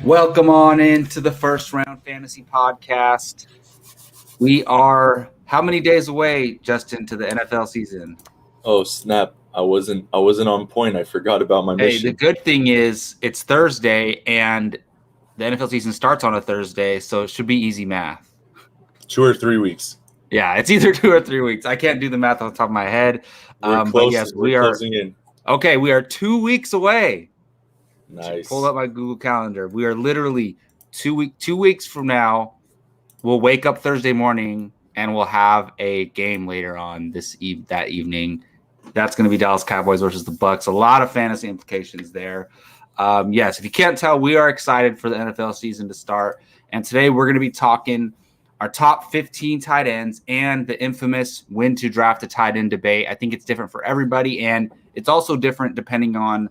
Welcome on into the First Round Fantasy Podcast. We are how many days away, Justin, to the NFL season? Oh snap! I wasn't on point. I forgot about my Hey, the mission. good thing is it's Thursday and the NFL season starts on a Thursday, so it should be easy math. 2 or 3 weeks. Yeah, it's either 2 or 3 weeks. I can't do the math off the top of my head. We're But close. yes, We're we are. closing in. Okay, we are 2 weeks away. Pull Nice. up my Google Calendar. We are literally 2 weeks from now. We'll wake up Thursday morning and we'll have a game later on that evening. That's going to be Dallas Cowboys versus the Bucs. A lot of fantasy implications there. Yes, if you can't tell, we are excited for the NFL season to start. And today we're going to be talking our top 15 tight ends and the infamous when to draft a tight end debate. I think it's different for everybody, and it's also different depending on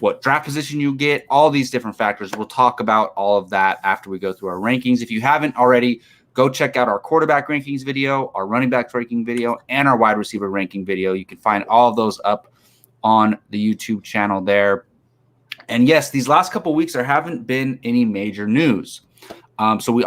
what draft position you get, all these different factors. We'll talk about all of that after we go through our rankings. If you haven't already, go check out our quarterback rankings video, our running backs ranking video, and our wide receiver ranking video. You can find all of those up on the YouTube channel there. And yes, these last couple of weeks there haven't been any major news. So we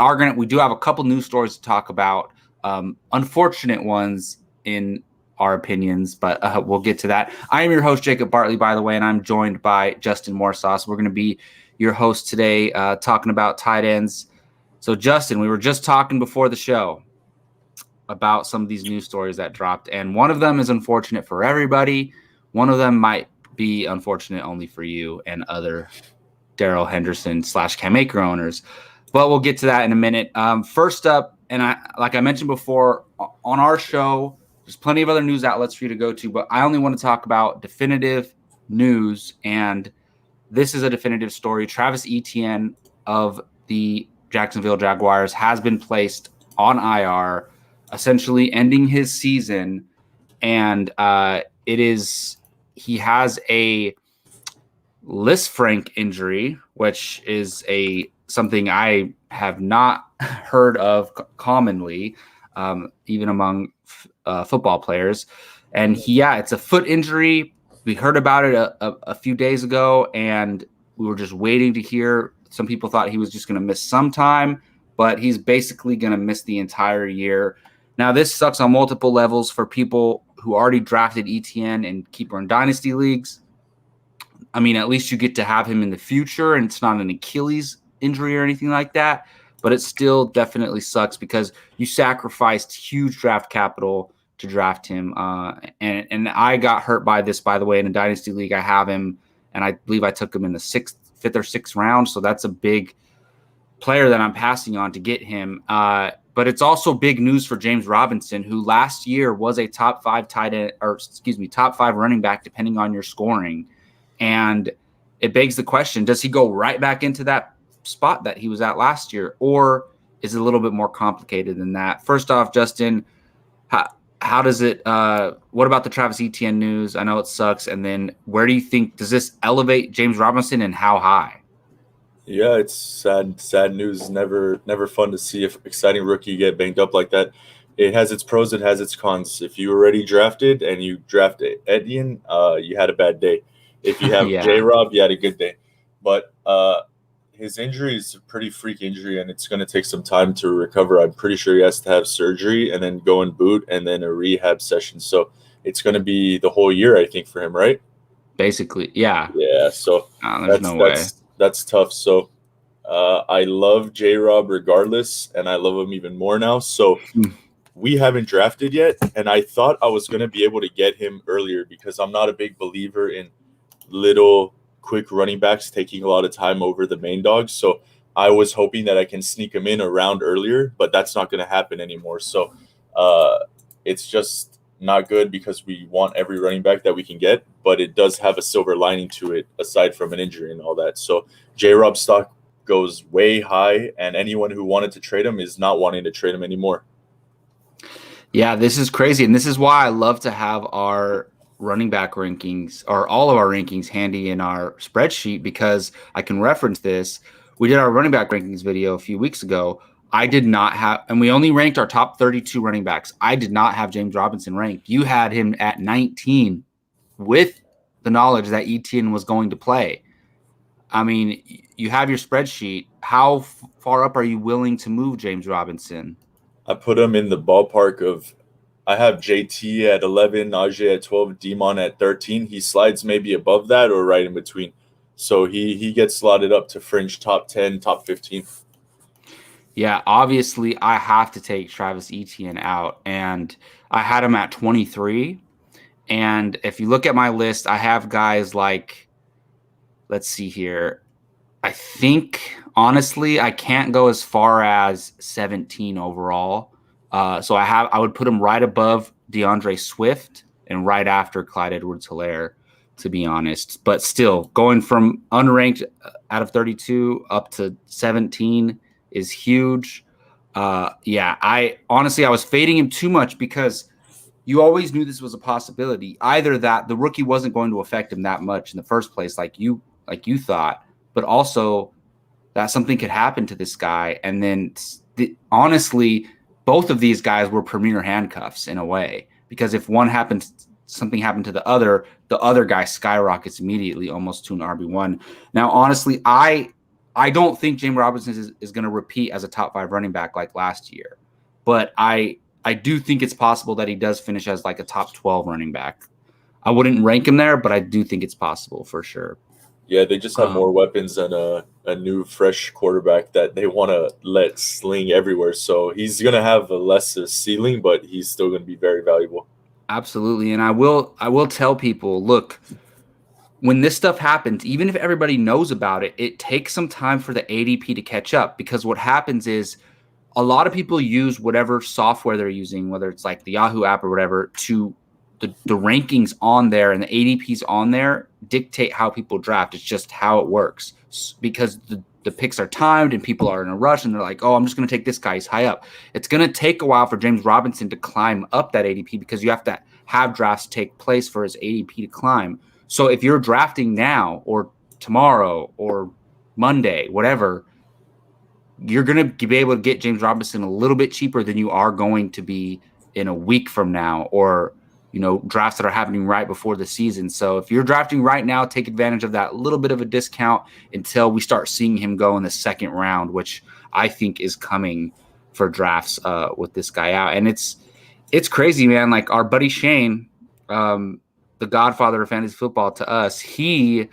do have a couple news stories to talk about, unfortunate ones in our opinions, but we'll get to that. I am your host, Jacob Bartley, by the way, and I'm joined by Justin Morsauce. We're going to be your host today, talking about tight ends. So, Justin, we were just talking before the show about some of these news stories that dropped, and one of them is unfortunate for everybody. One of them might be unfortunate only for you and other Darrell Henderson / Cam Akers owners, but we'll get to that in a minute. First up, and like I mentioned before, on our show, there's plenty of other news outlets for you to go to, but I only want to talk about definitive news, and this is a definitive story. Travis Etienne of the Jacksonville Jaguars has been placed on IR, essentially ending his season, and he has a Lisfranc injury, which is something I have not heard of commonly, even among football players. And it's a foot injury. We heard about it a few days ago, and we were just waiting to hear. Some people thought he was just going to miss some time, but he's basically going to miss the entire year. Now, this sucks on multiple levels for people who already drafted Etienne and keeper in dynasty leagues. I mean, at least you get to have him in the future, and it's not an Achilles injury or anything like that, but it still definitely sucks because you sacrificed huge draft capital to draft him. And I got hurt by this, by the way, in a dynasty league. I have him, and I believe I took him in the fifth or sixth round. So that's a big player that I'm passing on to get him. But it's also big news for James Robinson, who last year was a top 5 top 5 running back, depending on your scoring. And it begs the question, does he go right back into that spot that he was at last year, or is it a little bit more complicated than that? First off, Justin, how does it what about the Travis Etienne news? I know it sucks. And then where do you think, does this elevate James Robinson, and how high? Yeah, it's sad news. Never fun to see if exciting rookie get banged up like that. It has its pros, it has its cons. If you already drafted and you drafted Etienne, you had a bad day. If you have Yeah. J-Rob, you had a good day. But his injury is a pretty freak injury, and it's going to take some time to recover. I'm pretty sure he has to have surgery and then go and boot and then a rehab session. So it's going to be the whole year, I think, for him, right? Basically, yeah. Yeah, so There's no way. That's tough. So I love J-Rob regardless, and I love him even more now. So we haven't drafted yet, and I thought I was going to be able to get him earlier because I'm not a big believer in little quick running backs taking a lot of time over the main dogs. So I was hoping that I can sneak him in a round earlier, but that's not going to happen anymore. So it's just not good because we want every running back that we can get, but it does have a silver lining to it aside from an injury and all that. So J-Rob stock goes way high, and anyone who wanted to trade him is not wanting to trade him anymore. Yeah, this is crazy. And this is why I love to have our running back rankings, or all of our rankings, handy in our spreadsheet, because I can reference this. We did our running back rankings video a few weeks ago. I did not have, and we only ranked our top 32 running backs. I did not have James Robinson ranked. You had him at 19 with the knowledge that Etienne was going to play. I mean, you have your spreadsheet. How far up are you willing to move James Robinson? I put him in the ballpark of. I have JT at 11, Najee at 12, Demon at 13. He slides maybe above that or right in between. So he gets slotted up to fringe top 10, top 15. Yeah, obviously I have to take Travis Etienne out, and I had him at 23. And if you look at my list, I have guys like, let's see here. I think honestly, I can't go as far as 17 overall. So I would put him right above DeAndre Swift and right after Clyde Edwards-Helaire, to be honest. But still, going from unranked out of 32 up to 17 is huge. Yeah, I was fading him too much because you always knew this was a possibility. Either that the rookie wasn't going to affect him that much in the first place, like you thought, but also that something could happen to this guy. And then honestly, both of these guys were premier handcuffs in a way, because if one happens, something happened to the other guy skyrockets immediately almost to an RB1. Now, honestly, I don't think James Robinson is going to repeat as a top 5 running back like last year, but I do think it's possible that he does finish as like a top 12 running back. I wouldn't rank him there, but I do think it's possible for sure. Yeah, they just have more weapons than a new, fresh quarterback that they want to let sling everywhere. So he's going to have a lesser ceiling, but he's still going to be very valuable. Absolutely. And I will tell people, look, when this stuff happens, even if everybody knows about it, it takes some time for the ADP to catch up, because what happens is a lot of people use whatever software they're using, whether it's like the Yahoo app or whatever, to the rankings on there and the ADPs on there dictate how people draft. It's just how it works, because the picks are timed and people are in a rush and they're like, oh, I'm just going to take this guy. He's high up. It's going to take a while for James Robinson to climb up that ADP, because you have to have drafts take place for his ADP to climb. So if you're drafting now or tomorrow or Monday, whatever, you're going to be able to get James Robinson a little bit cheaper than you are going to be in a week from now, or drafts that are happening right before the season. So if you're drafting right now, take advantage of that little bit of a discount until we start seeing him go in the second round, which I think is coming for drafts with this guy out. And it's crazy, man. Like our buddy Shane, the godfather of fantasy football to us, we're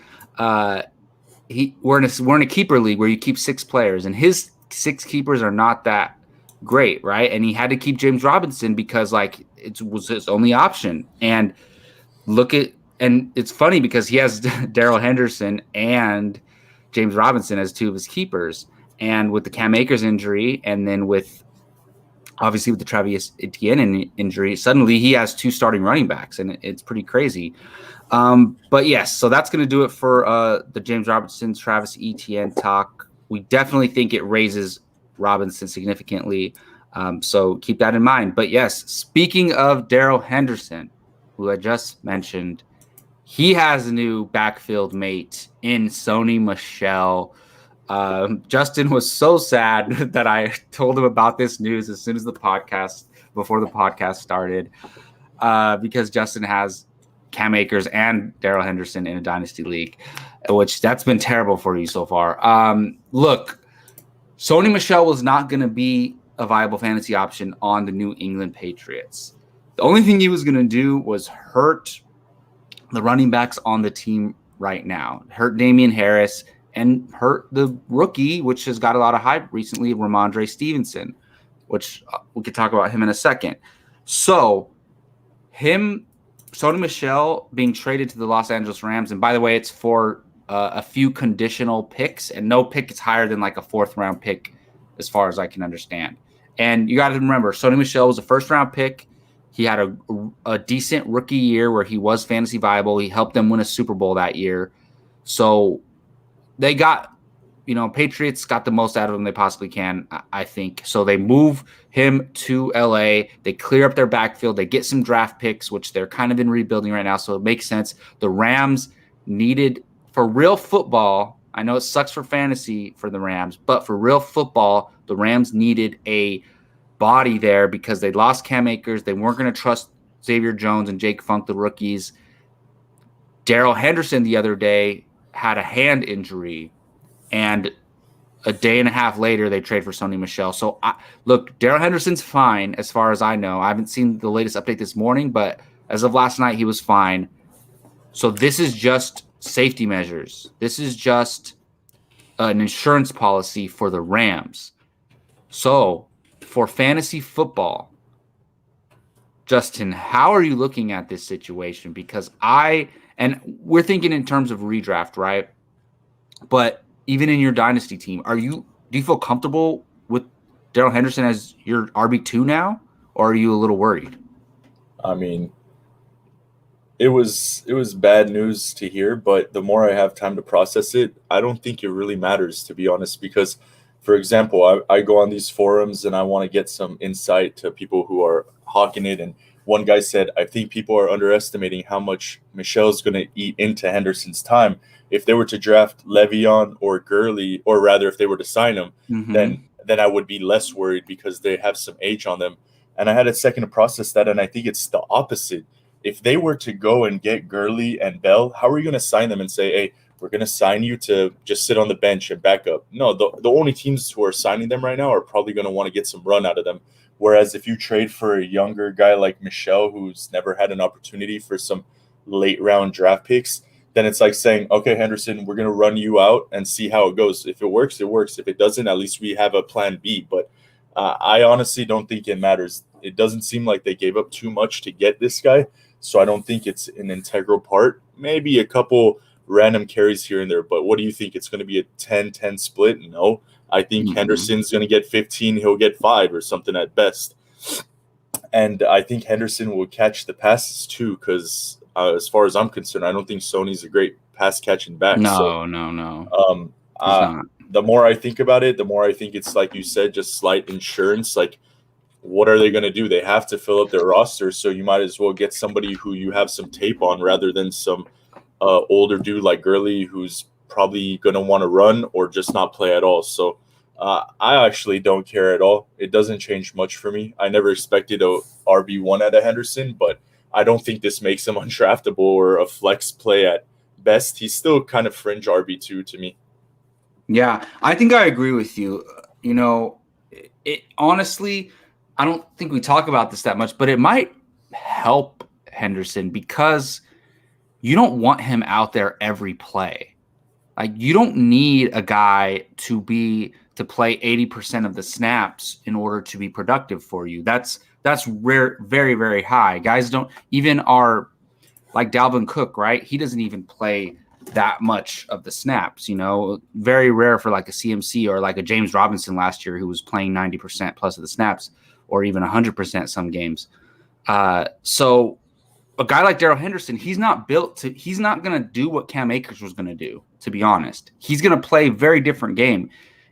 in a keeper league where you keep 6 players, and his 6 keepers are not that great, right? And he had to keep James Robinson because like it was his only option. And it's funny because he has Darrell Henderson and James Robinson as 2 of his keepers. And with the Cam Akers injury, and then obviously with the Travis Etienne injury, suddenly he has 2 starting running backs, and it's pretty crazy. But yes, so that's going to do it for the James Robinson, Travis Etienne talk. We definitely think it raises Robinson significantly. So keep that in mind. But yes, speaking of Darrell Henderson, who I just mentioned, he has a new backfield mate in Sony Michel. Justin was so sad that I told him about this news as soon as before the podcast started, because Justin has Cam Akers and Darrell Henderson in a dynasty league, which that's been terrible for you so far. Look, Sony Michel was not going to be a viable fantasy option on the New England Patriots. The only thing he was going to do was hurt the running backs on the team right now, hurt Damian Harris and hurt the rookie, which has got a lot of hype recently, Ramondre Stevenson, which we could talk about him in a second. So Sony Michel being traded to the Los Angeles Rams, and by the way, it's for a few conditional picks, and no pick is higher than like a 4th round pick as far as I can understand. And you got to remember, Sony Michel was a 1st round pick. He had a decent rookie year where he was fantasy viable. He helped them win a Super Bowl that year. So they got, Patriots got the most out of him they possibly can, I think. So they move him to LA. They clear up their backfield. They get some draft picks, which they're kind of in rebuilding right now. So it makes sense. The Rams needed, for real football, I know it sucks for fantasy for the Rams, but for real football, the Rams needed a body there because they lost Cam Akers. They weren't going to trust Xavier Jones and Jake Funk, the rookies. Darrell Henderson the other day had a hand injury, and a day and a half later they trade for Sony Michel. So look, Darrell Henderson's fine as far as I know. I haven't seen the latest update this morning, but as of last night, he was fine. So this is just safety measures. This is just an insurance policy for the Rams. So for fantasy football, Justin, how are you looking at this situation? Because and we're thinking in terms of redraft, right? But even in your dynasty team, do you feel comfortable with Darrell Henderson as your RB2 now, or are you a little worried? I mean, it was bad news to hear, but the more I have time to process it, I don't think it really matters, to be honest, because for example, I go on these forums and I want to get some insight to people who are hawking it, and one guy said, I think people are underestimating how much Michel's going to eat into Henderson's time. If they were to draft Le'Veon or Gurley, or rather if they were to sign him, then I would be less worried because they have some age on them. And I had a second to process that, and I think it's the opposite. If they were to go and get Gurley and Bell, how are you going to sign them and say, hey, we're going to sign you to just sit on the bench and back up? No, the only teams who are signing them right now are probably going to want to get some run out of them. Whereas if you trade for a younger guy like Michel, who's never had an opportunity for some late round draft picks, then it's like saying, okay, Henderson, we're going to run you out and see how it goes. If it works, it works. If it doesn't, at least we have a plan B. But I honestly don't think it matters. It doesn't seem like they gave up too much to get this guy. So I don't think it's an integral part. Maybe a couple random carries here and there. But what do you think? It's going to be a 10-10 split? No. I think Henderson's going to get 15. He'll get 5 or something at best. And I think Henderson will catch the passes too, because as far as I'm concerned, I don't think Sony's a great pass catching back. No. The more I think about it, the more I think it's like you said, just slight insurance. Like, what are they going to do? They have to fill up their roster, so you might as well get somebody who you have some tape on rather than some older dude like Gurley who's probably going to want to run or just not play at all. So I actually don't care at all. It doesn't change much for me. I never expected a RB1 out of Henderson, but I don't think this makes him undraftable or a flex play at best. He's still kind of fringe RB2 to me. Yeah, I think I agree with you. You know, it honestly, I don't think we talk about this that much, but it might help Henderson because you don't want him out there every play. Like, you don't need a guy to play 80% of the snaps in order to be productive for you. That's rare, very, very high. Guys don't even are like Dalvin Cook, right? He doesn't even play that much of the snaps, you know, very rare for like a CMC or like a James Robinson last year who was playing 90% plus of the snaps or even 100% some games. So a guy like Darrell Henderson, he's not going to do what Cam Akers was going to do, to be honest. He's going to play a very different game.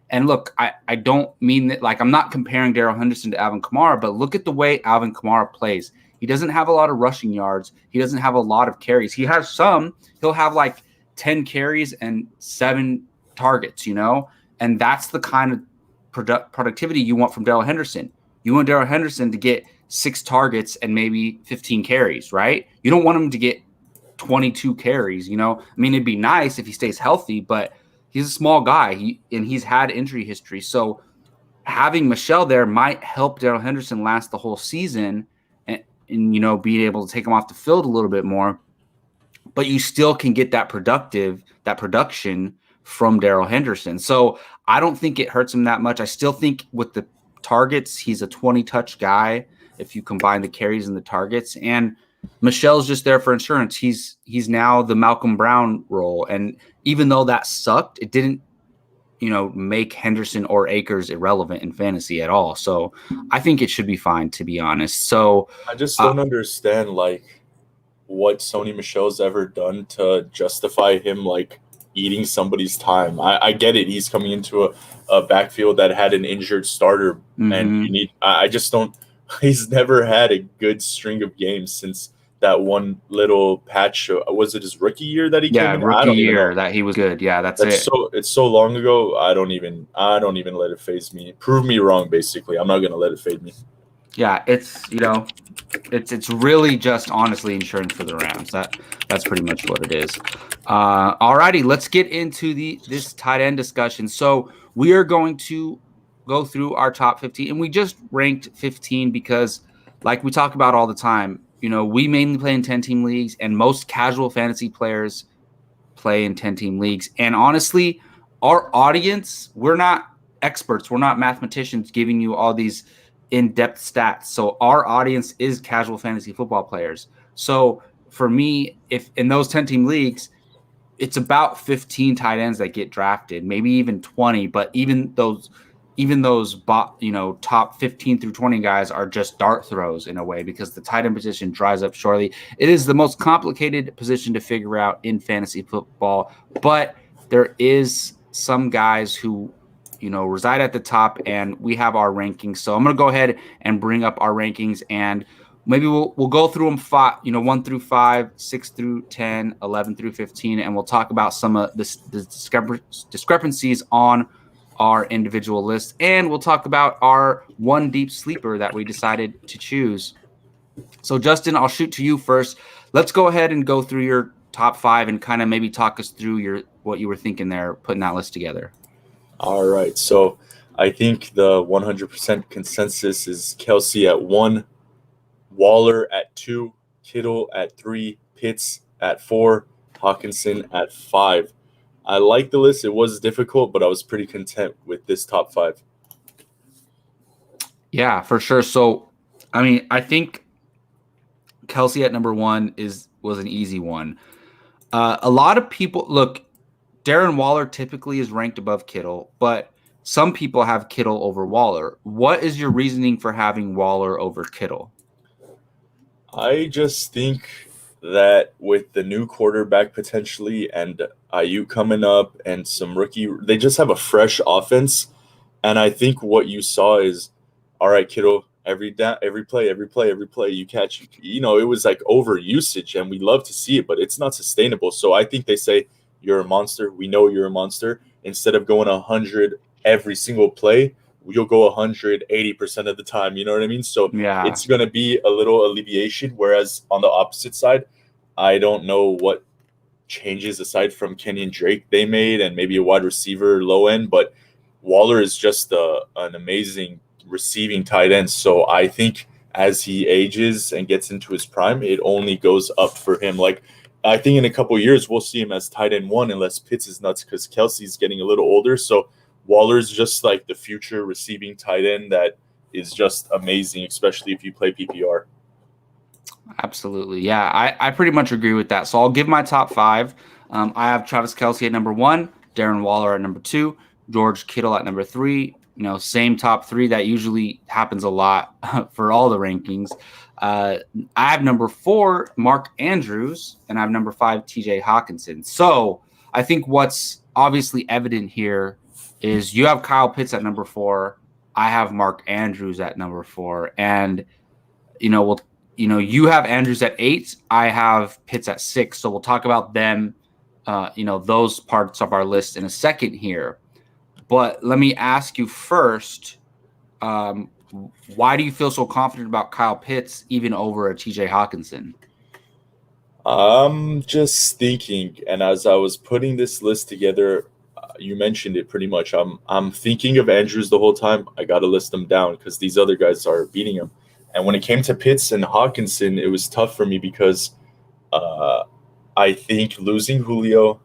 And look, I don't mean that, like, I'm not comparing Darrell Henderson to Alvin Kamara, but look at the way Alvin Kamara plays. He doesn't have a lot of rushing yards. He doesn't have a lot of carries. He has some. He'll have like 10 carries and 7 targets, you know? And that's the kind of productivity you want from Darrell Henderson. You want Darrell Henderson to get 6 targets and maybe 15 carries, right? You don't want him to get 22 carries, you know? I mean, it'd be nice if he stays healthy, but he's a small guy, and he's had injury history. So having Michel there might help Darrell Henderson last the whole season and you know, be able to take him off the field a little bit more. But you still can get that production from Darrell Henderson. So I don't think it hurts him that much. I still think with the targets, he's a 20-touch guy if you combine the carries and the targets. And Michel's just there for insurance. He's now the Malcolm Brown role. And even though that sucked, it didn't, you know, make Henderson or Akers irrelevant in fantasy at all. So I think it should be fine, to be honest. So I just don't understand, like, what Sony Michel's ever done to justify him like eating somebody's time. I get it. He's coming into a backfield that had an injured starter, and I just don't. He's never had a good string of games since that one little patch. Was it his rookie year that he came in? Rookie year that he was good. Yeah, that's it. It's so long ago. I don't even let it faze me. Prove me wrong. Basically, I'm not gonna let it fade me. Yeah, it's, you know, It's really just honestly insurance for the Rams. That's pretty much what it is. Alrighty, let's get into this tight end discussion. So we are going to go through our top 15, and we just ranked 15 because, like we talk about all the time, we mainly play in 10-team leagues, and most casual fantasy players play in 10-team leagues. And honestly, our audience, we're not experts, we're not mathematicians giving you all these in-depth stats. So our audience is casual fantasy football players. So for me, if in those 10-team leagues, it's about 15 tight ends that get drafted, maybe even 20, but even those top 15 through 20 guys are just dart throws in a way, because the tight end position dries up shortly. It is the most complicated position to figure out in fantasy football, but there is some guys who reside at the top, and we have our rankings. So I'm going to go ahead and bring up our rankings, and maybe we'll go through them 1 through 5, 6 through 10, 11 through 15, and we'll talk about some of the discrepancies on our individual lists, and we'll talk about our one deep sleeper that we decided to choose. So Justin, I'll shoot to you first. Let's go ahead and go through your top 5 and kind of maybe talk us through what you were thinking there, putting that list together. All right. So I think the 100% consensus is Kelsey at 1, Waller at 2, Kittle at 3, Pitts at 4, Hawkinson at 5. I like the list. It was difficult, but I was pretty content with this top 5. Yeah, for sure. So, I mean, I think Kelsey at number 1 was an easy one. A lot of people look. Darren Waller typically is ranked above Kittle, but some people have Kittle over Waller. What is your reasoning for having Waller over Kittle? I just think that with the new quarterback potentially and Ayuk coming up and some rookie, they just have a fresh offense. And I think what you saw is, all right, Kittle, every play you catch, it was like over usage, and we love to see it, but it's not sustainable. So I think they say, you're a monster. We know you're a monster. Instead of going 100 every single play, you'll go 180% of the time. You know what I mean? So Yeah. It's going to be a little alleviation. Whereas on the opposite side, I don't know what changes aside from Kenyon Drake they made and maybe a wide receiver low end, but Waller is just an amazing receiving tight end. So I think as he ages and gets into his prime, it only goes up for him. Like, I think in a couple of years, we'll see him as tight end 1 unless Pitts is nuts because Kelsey's getting a little older. So Waller's just like the future receiving tight end that is just amazing, especially if you play PPR. Absolutely. Yeah, I pretty much agree with that. So I'll give my top 5. I have Travis Kelce at number 1, Darren Waller at number 2, George Kittle at number 3. Same top 3. That usually happens a lot for all the rankings. I have number 4, Mark Andrews, and I have number 5, TJ Hawkinson. So I think what's obviously evident here is you have Kyle Pitts at number 4. I have Mark Andrews at number 4. And, you have Andrews at 8. I have Pitts at 6. So we'll talk about them, those parts of our list in a second here. But let me ask you first, why do you feel so confident about Kyle Pitts even over a TJ Hawkinson? I'm just thinking, and as I was putting this list together, you mentioned it pretty much. I'm thinking of Andrews the whole time. I got to list them down because these other guys are beating him. And when it came to Pitts and Hawkinson, it was tough for me because I think losing Julio,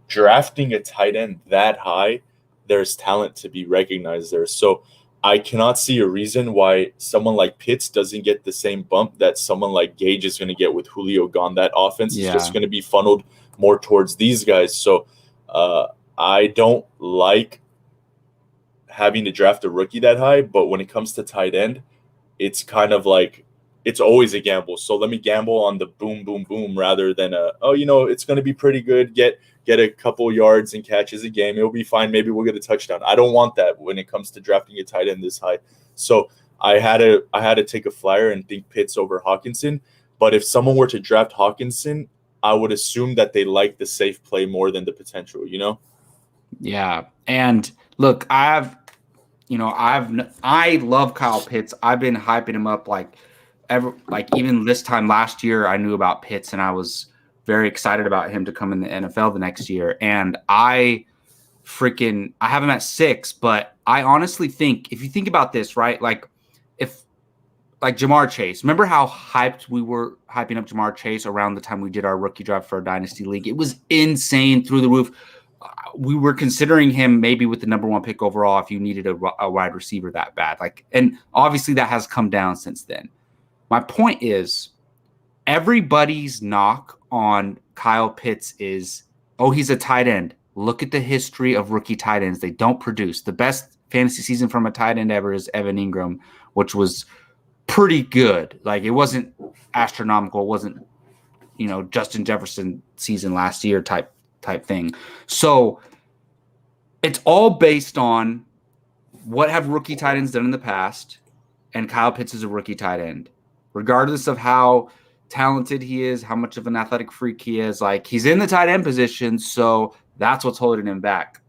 drafting a tight end that high, there's talent to be recognized there. So I cannot see a reason why someone like Pitts doesn't get the same bump that someone like Gage is going to get with Julio gone. That offense is just going to be funneled more towards these guys. So I don't like having to draft a rookie that high, but when it comes to tight end, it's kind of like it's always a gamble. So let me gamble on the boom, boom, boom rather than it's going to be pretty good. Get a couple yards and catches a game. It'll be fine. Maybe we'll get a touchdown. I don't want that when it comes to drafting a tight end this high. So I had to take a flyer and think Pitts over Hawkinson. But if someone were to draft Hawkinson, I would assume that they like the safe play more than the potential, Yeah. And look, I love Kyle Pitts. I've been hyping him up like even this time last year, I knew about Pitts and I was very excited about him to come in the NFL the next year. And I have him at 6, but I honestly think if you think about this, right? Like Jamar Chase, remember how hyped we were hyping up Jamar Chase around the time we did our rookie draft for our dynasty league? It was insane, through the roof. We were considering him maybe with the number 1 pick overall if you needed a wide receiver that bad. And obviously that has come down since then. My point is, everybody's knock on Kyle Pitts is, oh, he's a tight end. Look at the history of rookie tight ends. They don't produce. The best fantasy season from a tight end ever is Evan Ingram, which was pretty good. Like, it wasn't astronomical. It wasn't, Justin Jefferson season last year type thing. So it's all based on what have rookie tight ends done in the past, and Kyle Pitts is a rookie tight end. Regardless of how talented he is, how much of an athletic freak he is, like, he's in the tight end position, so that's what's holding him back.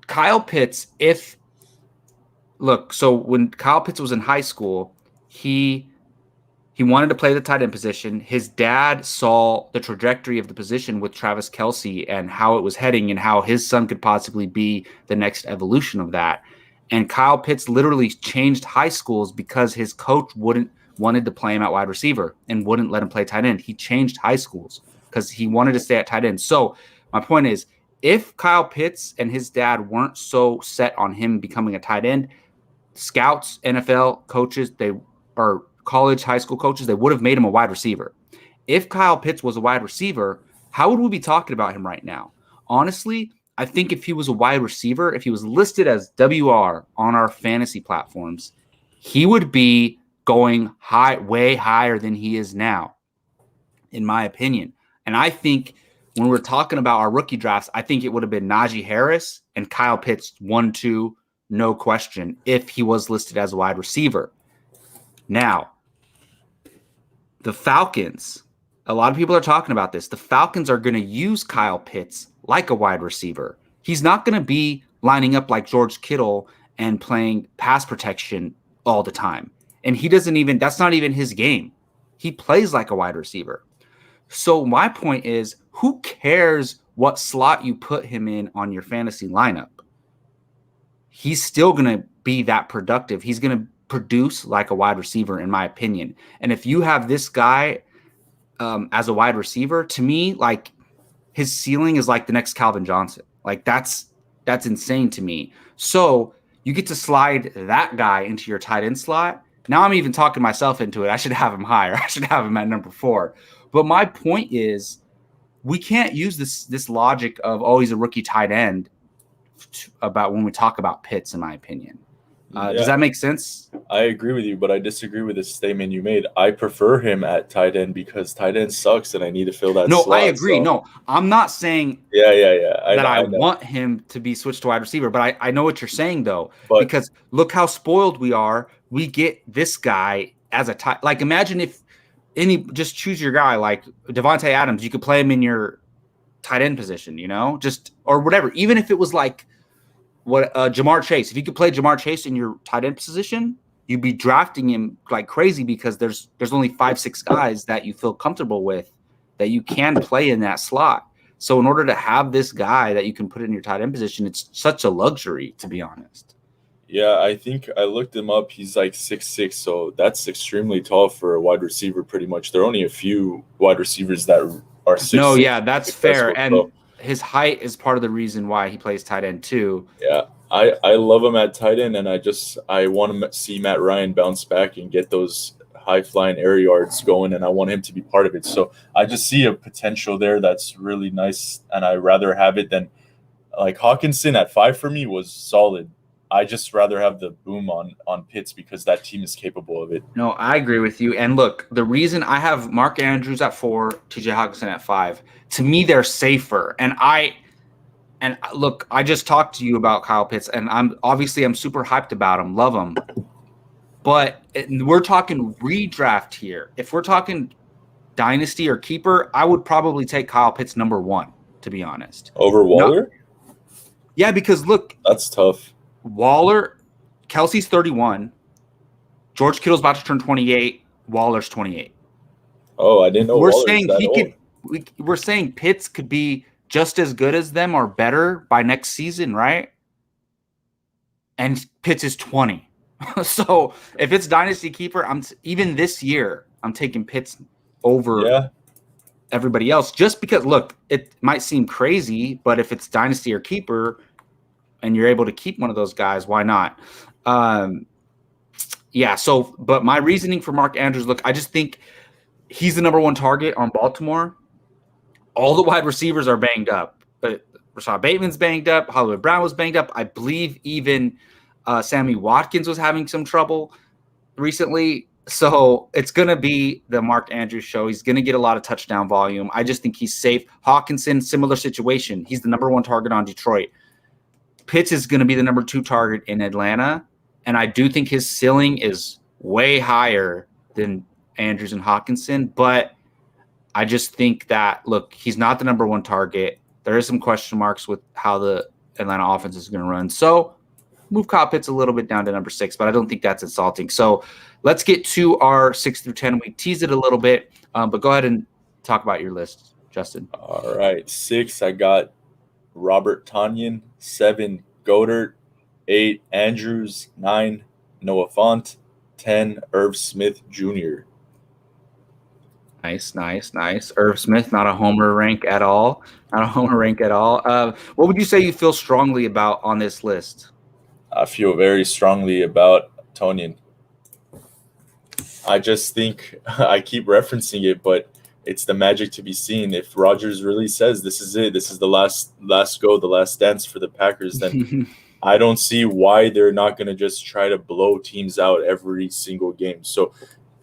Kyle Pitts, so when Kyle Pitts was in high school, he wanted to play the tight end position. His dad saw the trajectory of the position with Travis Kelce and how it was heading and how his son could possibly be the next evolution of that. And Kyle Pitts literally changed high schools because his coach wanted to play him at wide receiver and wouldn't let him play tight end. He changed high schools because he wanted to stay at tight end. So my point is, if Kyle Pitts and his dad weren't so set on him becoming a tight end, scouts, NFL coaches, college, high school coaches, they would have made him a wide receiver. If Kyle Pitts was a wide receiver, how would we be talking about him right now? Honestly, I think if he was a wide receiver, if he was listed as WR on our fantasy platforms, he would be going way higher than he is now, in my opinion. And I think when we're talking about our rookie drafts, I think it would have been Najee Harris and Kyle Pitts 1, 2, no question, if he was listed as a wide receiver. Now, the Falcons, a lot of people are talking about this. The Falcons are going to use Kyle Pitts like a wide receiver. He's not going to be lining up like George Kittle and playing pass protection all the time. And that's not even his game. He plays like a wide receiver. So my point is, who cares what slot you put him in on your fantasy lineup? He's still going to be that productive. He's going to produce like a wide receiver, in my opinion. And if you have this guy as a wide receiver, to me, like, his ceiling is like the next Calvin Johnson. Like, that's insane to me. So you get to slide that guy into your tight end slot. Now I'm even talking myself into it. I should have him higher. I should have him at number 4. But my point is, we can't use this logic of, oh, he's a rookie tight end about when we talk about Pitts, in my opinion. Does that make sense? I agree with you, but I disagree with the statement you made. I prefer him at tight end because tight end sucks and I need to fill that slot. No, I agree. So. No, I'm not saying I want him to be switched to wide receiver, but I know what you're saying, though, because look how spoiled we are. We get this guy as a tight. Like, imagine if just choose your guy, like Devontae Adams. You could play him in your tight end position, or whatever. Even if it was like Jamar Chase. If you could play Jamar Chase in your tight end position, you'd be drafting him like crazy because there's only 5-6 guys that you feel comfortable with that you can play in that slot. So in order to have this guy that you can put in your tight end position, it's such a luxury, to be honest. Yeah, I think I looked him up. He's like 6'6", so that's extremely tall for a wide receiver pretty much. There are only a few wide receivers that are 6'6". No, yeah, that's fair. And his height is part of the reason why he plays tight end too. Yeah, I love him at tight end, and I want to see Matt Ryan bounce back and get those high-flying air yards going, and I want him to be part of it. So I just see a potential there that's really nice, and I'd rather have it than like Hawkinson at 5 for me was solid. I just rather have the boom on Pitts because that team is capable of it. No, I agree with you. And look, the reason I have Mark Andrews at 4, TJ Hawkinson at 5, to me, they're safer. And look, I just talked to you about Kyle Pitts, and I'm super hyped about him, love him. But we're talking redraft here. If we're talking dynasty or keeper, I would probably take Kyle Pitts number 1, to be honest. Over Waller? Yeah, because look. That's tough. Waller, Kelsey's 31. George Kittle's about to turn 28. Waller's 28. Oh, I didn't know Waller's that old. We're saying Pitts could be just as good as them or better by next season, right? And Pitts is 20. So if it's dynasty keeper, even this year, I'm taking Pitts over everybody else just because, look, it might seem crazy, but if it's dynasty or keeper and you're able to keep one of those guys, why not? But my reasoning for Mark Andrews, look, I just think he's the number one target on Baltimore. All the wide receivers are banged up. But Rashad Bateman's banged up. Hollywood Brown was banged up. I believe even Sammy Watkins was having some trouble recently. So it's going to be the Mark Andrews show. He's going to get a lot of touchdown volume. I just think he's safe. Hawkinson, similar situation. He's the number one target on Detroit. Pitts is going to be the number 2 target in Atlanta. And I do think his ceiling is way higher than Andrews and Hawkinson. But I just think that, look, he's not the number 1 target. There is some question marks with how the Atlanta offense is going to run. So move Kyle Pitts a little bit down to number 6, but I don't think that's insulting. So let's get to our 6 through 10. We teased it a little bit, but go ahead and talk about your list, Justin. All right. 6, I got Robert Tonyan. 7, Goddard. 8, Andrews. 9, Noah Fant. 10, Irv Smith Jr. Nice. Irv Smith, not a homer rank at all. What would you say you feel strongly about on this list? I feel very strongly about Tonyan. I just think I keep referencing it, but it's the magic to be seen. If Rodgers really says this is it, this is the last go, the last dance for the Packers, then I don't see why they're not going to just try to blow teams out every single game. So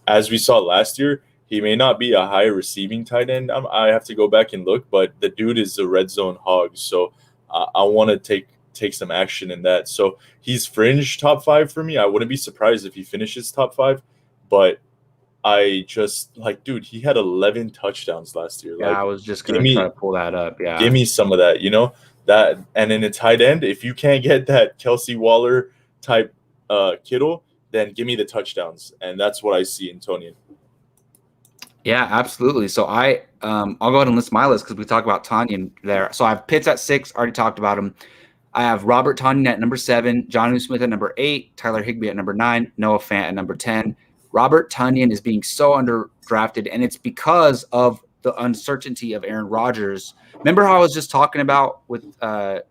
as we saw last year, he may not be a high receiving tight end. I have to go back and look, but the dude is a red zone hog. So I want to take some action in that. So he's fringe top 5 for me. I wouldn't be surprised if he finishes top 5, but I just dude, he had 11 touchdowns last year. Yeah, I was just going to try to pull that up. Yeah. Give me some of that, that. And in a tight end, if you can't get that Kelsey Waller type Kittle, then give me the touchdowns. And that's what I see in Tonyan. Yeah, absolutely. So I'll go ahead and list my list because we talked about Tonyan there. So I have Pitts at 6, already talked about him. I have Robert Tonyan at number 7, Jonnu Smith at number 8, Tyler Higbee at number 9, Noah Fant at number 10. Robert Tonyan is being so underdrafted, and it's because of the uncertainty of Aaron Rodgers. Remember how I was just talking about with the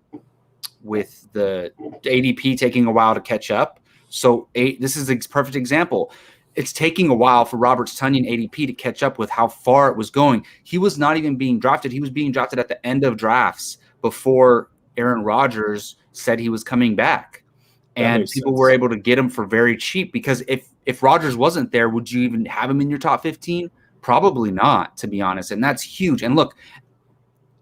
ADP taking a while to catch up? So this is a perfect example. It's taking a while for Robert's Tonyan ADP to catch up with how far it was going. He was not even being drafted. He was being drafted at the end of drafts before Aaron Rodgers said he was coming back. And people were able to get him for very cheap because if Rodgers wasn't there, would you even have him in your top 15? Probably not, to be honest. And that's huge. And look,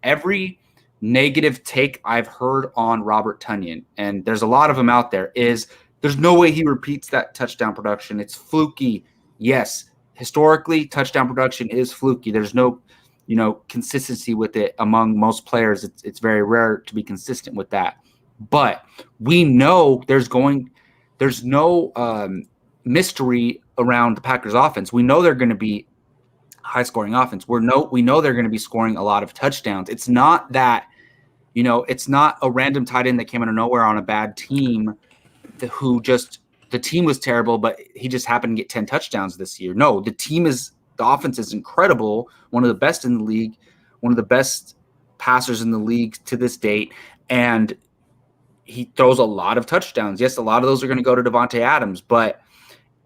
every negative take I've heard on Robert Tonyan, and there's a lot of them out there, is there's no way he repeats that touchdown production. It's fluky. Yes, historically, touchdown production is fluky. There's no, consistency with it among most players. It's very rare to be consistent with that. But we know there's no mystery around the Packers offense. We know they're going to be high-scoring offense. We know they're going to be scoring a lot of touchdowns. It's not that, it's not a random tight end that came out of nowhere on a bad team the team was terrible, but he just happened to get 10 touchdowns this year. No, the offense is incredible, one of the best in the league, one of the best passers in the league to this date, and he throws a lot of touchdowns. Yes, a lot of those are going to go to Devontae Adams, but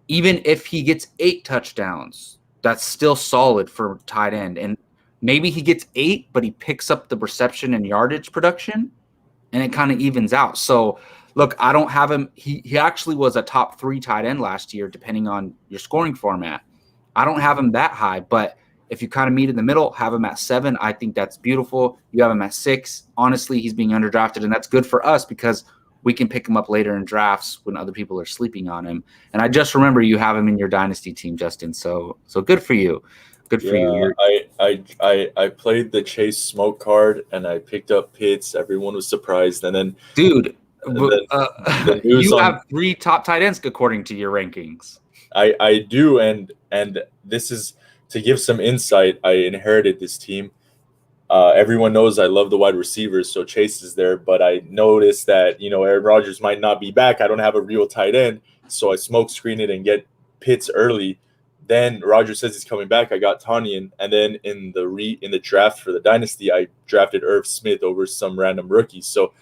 even if he gets 8 touchdowns, that's still solid for tight end. And maybe he gets 8, but he picks up the reception and yardage production, and it kind of evens out. So, look, I don't have him. He actually was a top 3 tight end last year, depending on your scoring format. I don't have him that high, but if you kind of meet in the middle, have him at 7, I think that's beautiful. You have him at 6. Honestly, he's being underdrafted, and that's good for us because we can pick him up later in drafts when other people are sleeping on him. And I just remember you have him in your dynasty team, Justin. So good for you. Good for you. I played the Chase Smoke card, and I picked up Pitts. Everyone was surprised, and then dude. You have 3 top tight ends according to your rankings. I do, and this is to give some insight. I inherited this team. Everyone knows I love the wide receivers, so Chase is there. But I noticed that Aaron Rodgers might not be back. I don't have a real tight end, so I smoke screen it and get Pitts early. Then Rodgers says he's coming back. I got Tanyan, and then in the draft for the dynasty, I drafted Irv Smith over some random rookies. So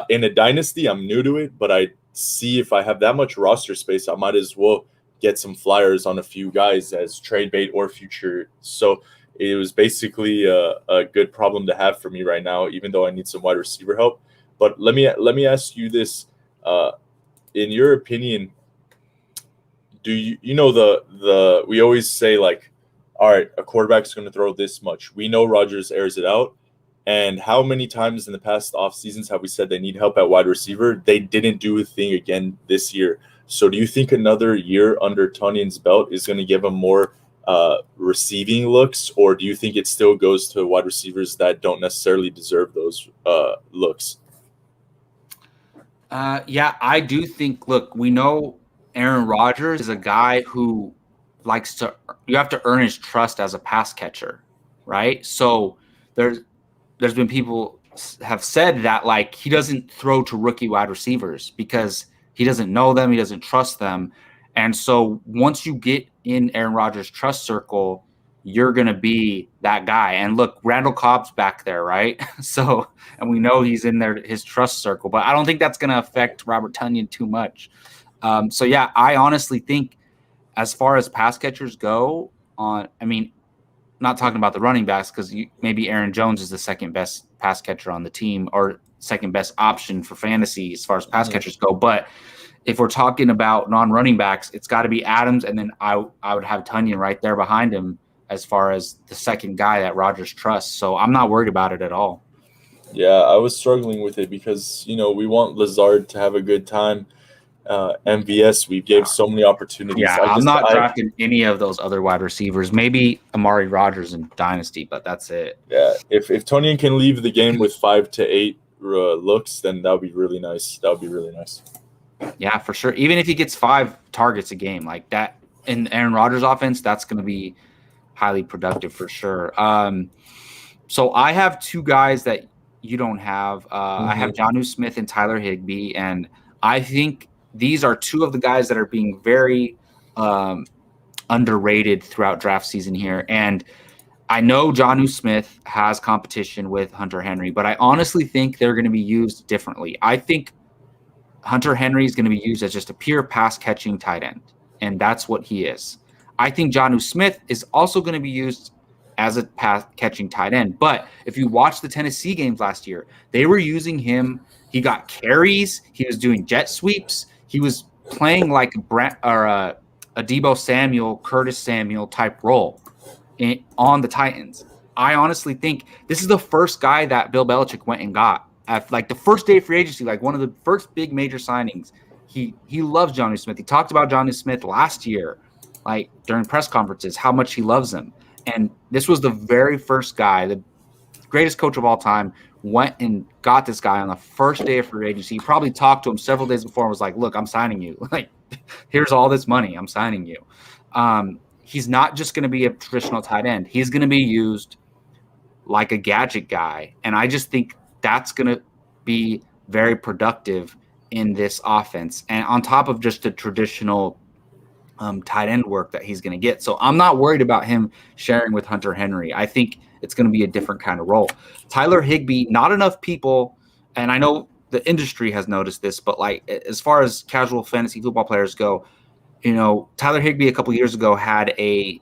in a dynasty, I'm new to it, but I see if I have that much roster space, I might as well get some flyers on a few guys as trade bait or future. So it was basically a good problem to have for me right now, even though I need some wide receiver help. But let me ask you this: in your opinion, do the we always say like, all right, a quarterback's going to throw this much. We know Rodgers airs it out. And how many times in the past off seasons have we said they need help at wide receiver? They didn't do a thing again this year. So do you think another year under Tanyan's belt is going to give him more receiving looks, or do you think it still goes to wide receivers that don't necessarily deserve those looks? Yeah, I do think. Look, we know Aaron Rodgers is a guy who likes to. You have to earn his trust as a pass catcher, right? So there's been people have said that like he doesn't throw to rookie wide receivers because he doesn't know them, he doesn't trust them, and so once you get in Aaron Rodgers' trust circle, you're gonna be that guy. And look, Randall Cobb's back there, right? So, and we know he's in there his trust circle, but I don't think that's gonna affect Robert Tonyan too much. So yeah, I honestly think as far as pass catchers go, I mean, not talking about the running backs because maybe Aaron Jones is the second best pass catcher on the team or second best option for fantasy as far as pass catchers go. But if we're talking about non-running backs, it's got to be Adams, and then I would have Tonyan right there behind him as far as the second guy that Rodgers trusts. So I'm not worried about it at all. Yeah, I was struggling with it because we want Lazard to have a good time. MVS, we gave so many opportunities. Yeah, I'm not drafting any of those other wide receivers. Maybe Amari Rodgers in Dynasty, but that's it. Yeah, if Tonyan can leave the game with 5 to 8 looks, then that would be really nice. That would be really nice. Yeah, for sure. Even if he gets 5 targets a game like that in Aaron Rodgers' offense, that's going to be highly productive for sure. So I have 2 guys that you don't have. I have Jonnu Smith and Tyler Higbee, and I think these are 2 of the guys that are being very underrated throughout draft season here. And I know Jonnu Smith has competition with Hunter Henry, but I honestly think they're going to be used differently. I think Hunter Henry is going to be used as just a pure pass-catching tight end, and that's what he is. I think Jonnu Smith is also going to be used as a pass-catching tight end. But if you watch the Tennessee games last year, they were using him. He got carries. He was doing jet sweeps. He was playing like a Deebo Samuel, Curtis Samuel type role on the Titans. I honestly think this is the first guy that Bill Belichick went and got at like the first day of free agency, like one of the first big major signings. He loves Jonnu Smith. He talked about Jonnu Smith last year, like during press conferences, how much he loves him. And this was the very first guy, the greatest coach of all time, went and got this guy on the first day of free agency. He probably talked to him several days before and was like, look, I'm signing you. Like, here's all this money. I'm signing you. He's not just going to be a traditional tight end. He's going to be used like a gadget guy. And I just think that's going to be very productive in this offense. And on top of just the traditional tight end work that he's going to get. So I'm not worried about him sharing with Hunter Henry. I think it's going to be a different kind of role. Tyler Higbee, not enough people, and I know the industry has noticed this, but like as far as casual fantasy football players go, Tyler Higbee a couple years ago had a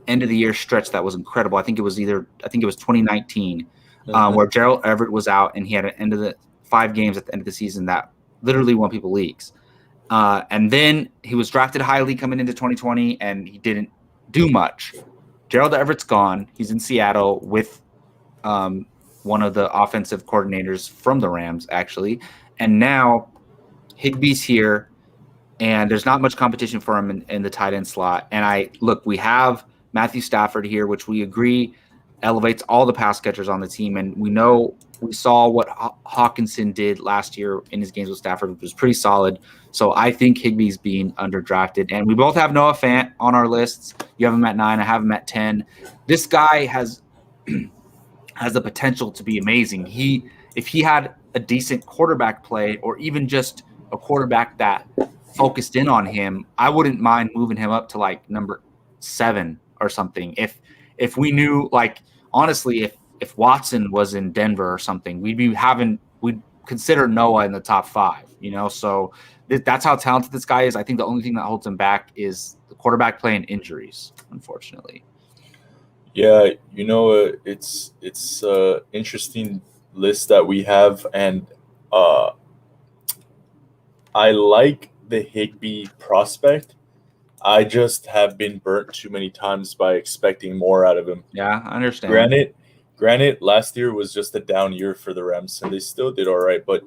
end of the year stretch that was incredible. I think it was 2019 where Gerald Everett was out and he had an end of the 5 games at the end of the season that literally won people leagues. And then he was drafted highly coming into 2020, and he didn't do much. Gerald Everett's gone. He's in Seattle with one of the offensive coordinators from the Rams, actually. And now Higbee's here, and there's not much competition for him in the tight end slot. And we have Matthew Stafford here, which we agree elevates all the pass catchers on the team. And we saw what Hawkinson did last year in his games with Stafford, which was pretty solid. So I think Higbee's being underdrafted. And we both have Noah Fant on our lists. You have him at 9. I have him at 10. This guy has the potential to be amazing. If he had a decent quarterback play, or even just a quarterback that focused in on him, I wouldn't mind moving him up to like number 7 or something. If we knew, like, honestly, if Watson was in Denver or something, we'd consider Noah in the top 5, so that's how talented this guy is. I think the only thing that holds him back is the quarterback play and injuries, unfortunately. Yeah, it's interesting list that we have, and I like the Higbee prospect. I just have been burnt too many times by expecting more out of him. Yeah, I understand. Granted, last year was just a down year for the Rams, and they still did all right. But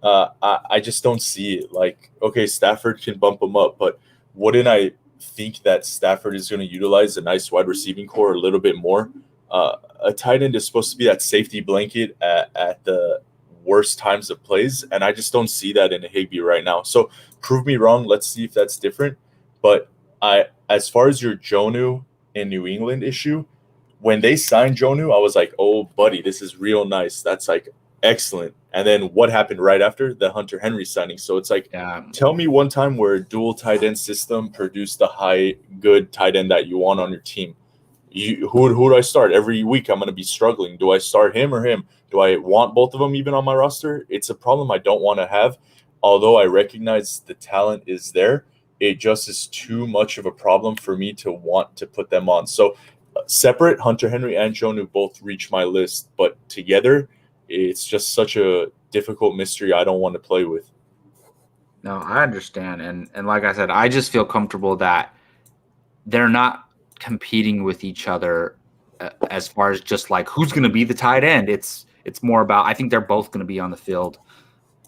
I just don't see it. Like, okay, Stafford can bump him up, but wouldn't I think that Stafford is going to utilize a nice wide receiving core a little bit more? A tight end is supposed to be that safety blanket at the worst times of plays, and I just don't see that in a Higbee right now. So prove me wrong. Let's see if that's different. But as far as your Jonnu in New England issue, when they signed Jonnu, I was like, oh, buddy, this is real nice. That's like excellent. And then what happened right after? The Hunter Henry signing. So it's like, tell me one time where a dual tight end system produced a good tight end that you want on your team. Who do I start? Every week I'm going to be struggling. Do I start him or him? Do I want both of them even on my roster? It's a problem I don't want to have. Although I recognize the talent is there, it just is too much of a problem for me to want to put them on. So separate, Hunter Henry and Jonnu both reach my list, but together, it's just such a difficult mystery I don't want to play with. No, I understand. And like I said, I just feel comfortable that they're not competing with each other as far as just like who's going to be the tight end. It's more about, I think they're both going to be on the field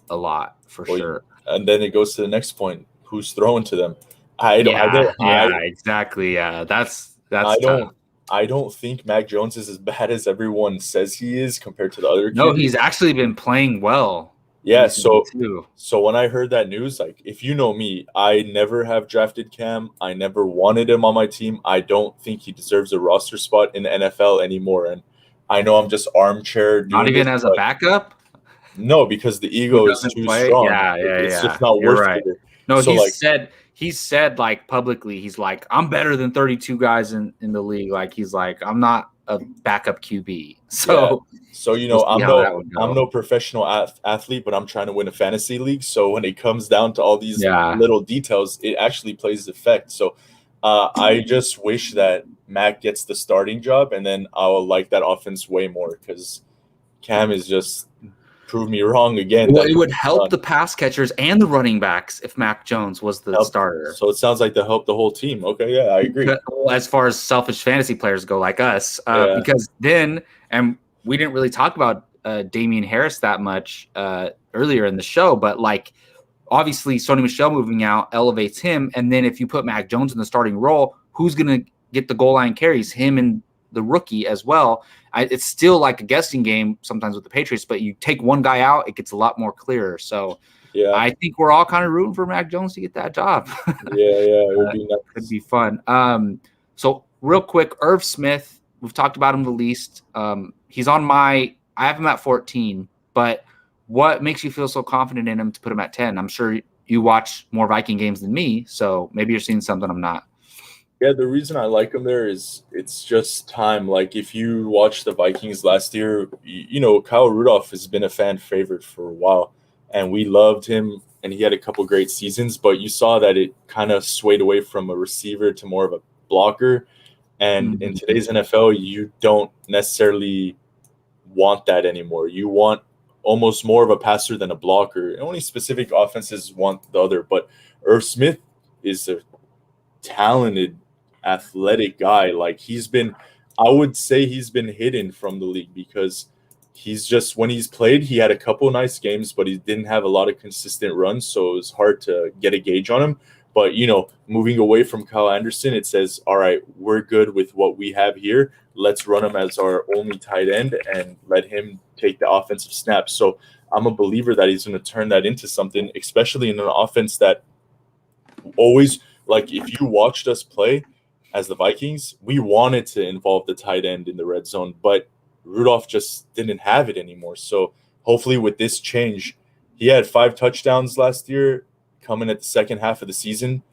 a lot for sure. And then it goes to the next point. Who's throwing to them? Exactly. Yeah, that's tough. I don't think Mac Jones is as bad as everyone says he is compared to the other QBs. No, he's actually been playing well. Yeah, so when I heard that news, like, if you know me, I never have drafted Cam. I never wanted him on my team. I don't think he deserves a roster spot in the NFL anymore. And I know I'm just armchair. Not even as a backup? No, because the ego is too strong. It's just not worth it. No, so he's said like publicly, he's like, I'm better than 32 guys in the league. Like, he's like, I'm not a backup QB. So I'm no professional athlete, but I'm trying to win a fantasy league. So when it comes down to all these little details, it actually plays effect. So I just wish that Mac gets the starting job, and then I'll like that offense way more, because Cam is just prove me wrong again. Well, it would help the pass catchers and the running backs if Mac Jones was the starter. So it sounds like they'll help the whole team. Okay, yeah, I agree. As far as selfish fantasy players go, like us, because then, and we didn't really talk about Damian Harris that much earlier in the show, but like, obviously Sony Michel moving out elevates him, and then if you put Mac Jones in the starting role, who's going to get the goal line carries? Him and the rookie as well. It's still like a guessing game sometimes with the Patriots, but you take one guy out, it gets a lot more clearer. So I think we're all kind of rooting for Mac Jones to get that job. It would be nice. Could be fun. So real quick, Irv Smith, we've talked about him the least. He's on I have him at 14, but what makes you feel so confident in him to put him at 10? I'm sure you watch more Viking games than me, so maybe you're seeing something I'm not. Yeah, the reason I like him there is it's just time. Like, if you watch the Vikings last year, Kyle Rudolph has been a fan favorite for a while, and we loved him, and he had a couple great seasons, but you saw that it kind of swayed away from a receiver to more of a blocker. And in today's NFL, you don't necessarily want that anymore. You want almost more of a passer than a blocker. Only specific offenses want the other, but Irv Smith is a talented, athletic guy. Like, I would say he's been hidden from the league, because he's just, when he's played, he had a couple nice games, but he didn't have a lot of consistent runs, so it was hard to get a gauge on him. But, moving away from Kyle Anderson, it says, all right, we're good with what we have here. Let's run him as our only tight end and let him take the offensive snaps. So I'm a believer that he's going to turn that into something, especially in an offense that always, like, if you watched us play as the Vikings, we wanted to involve the tight end in the red zone, but Rudolph just didn't have it anymore. So hopefully with this change, he had 5 touchdowns last year coming at the second half of the season.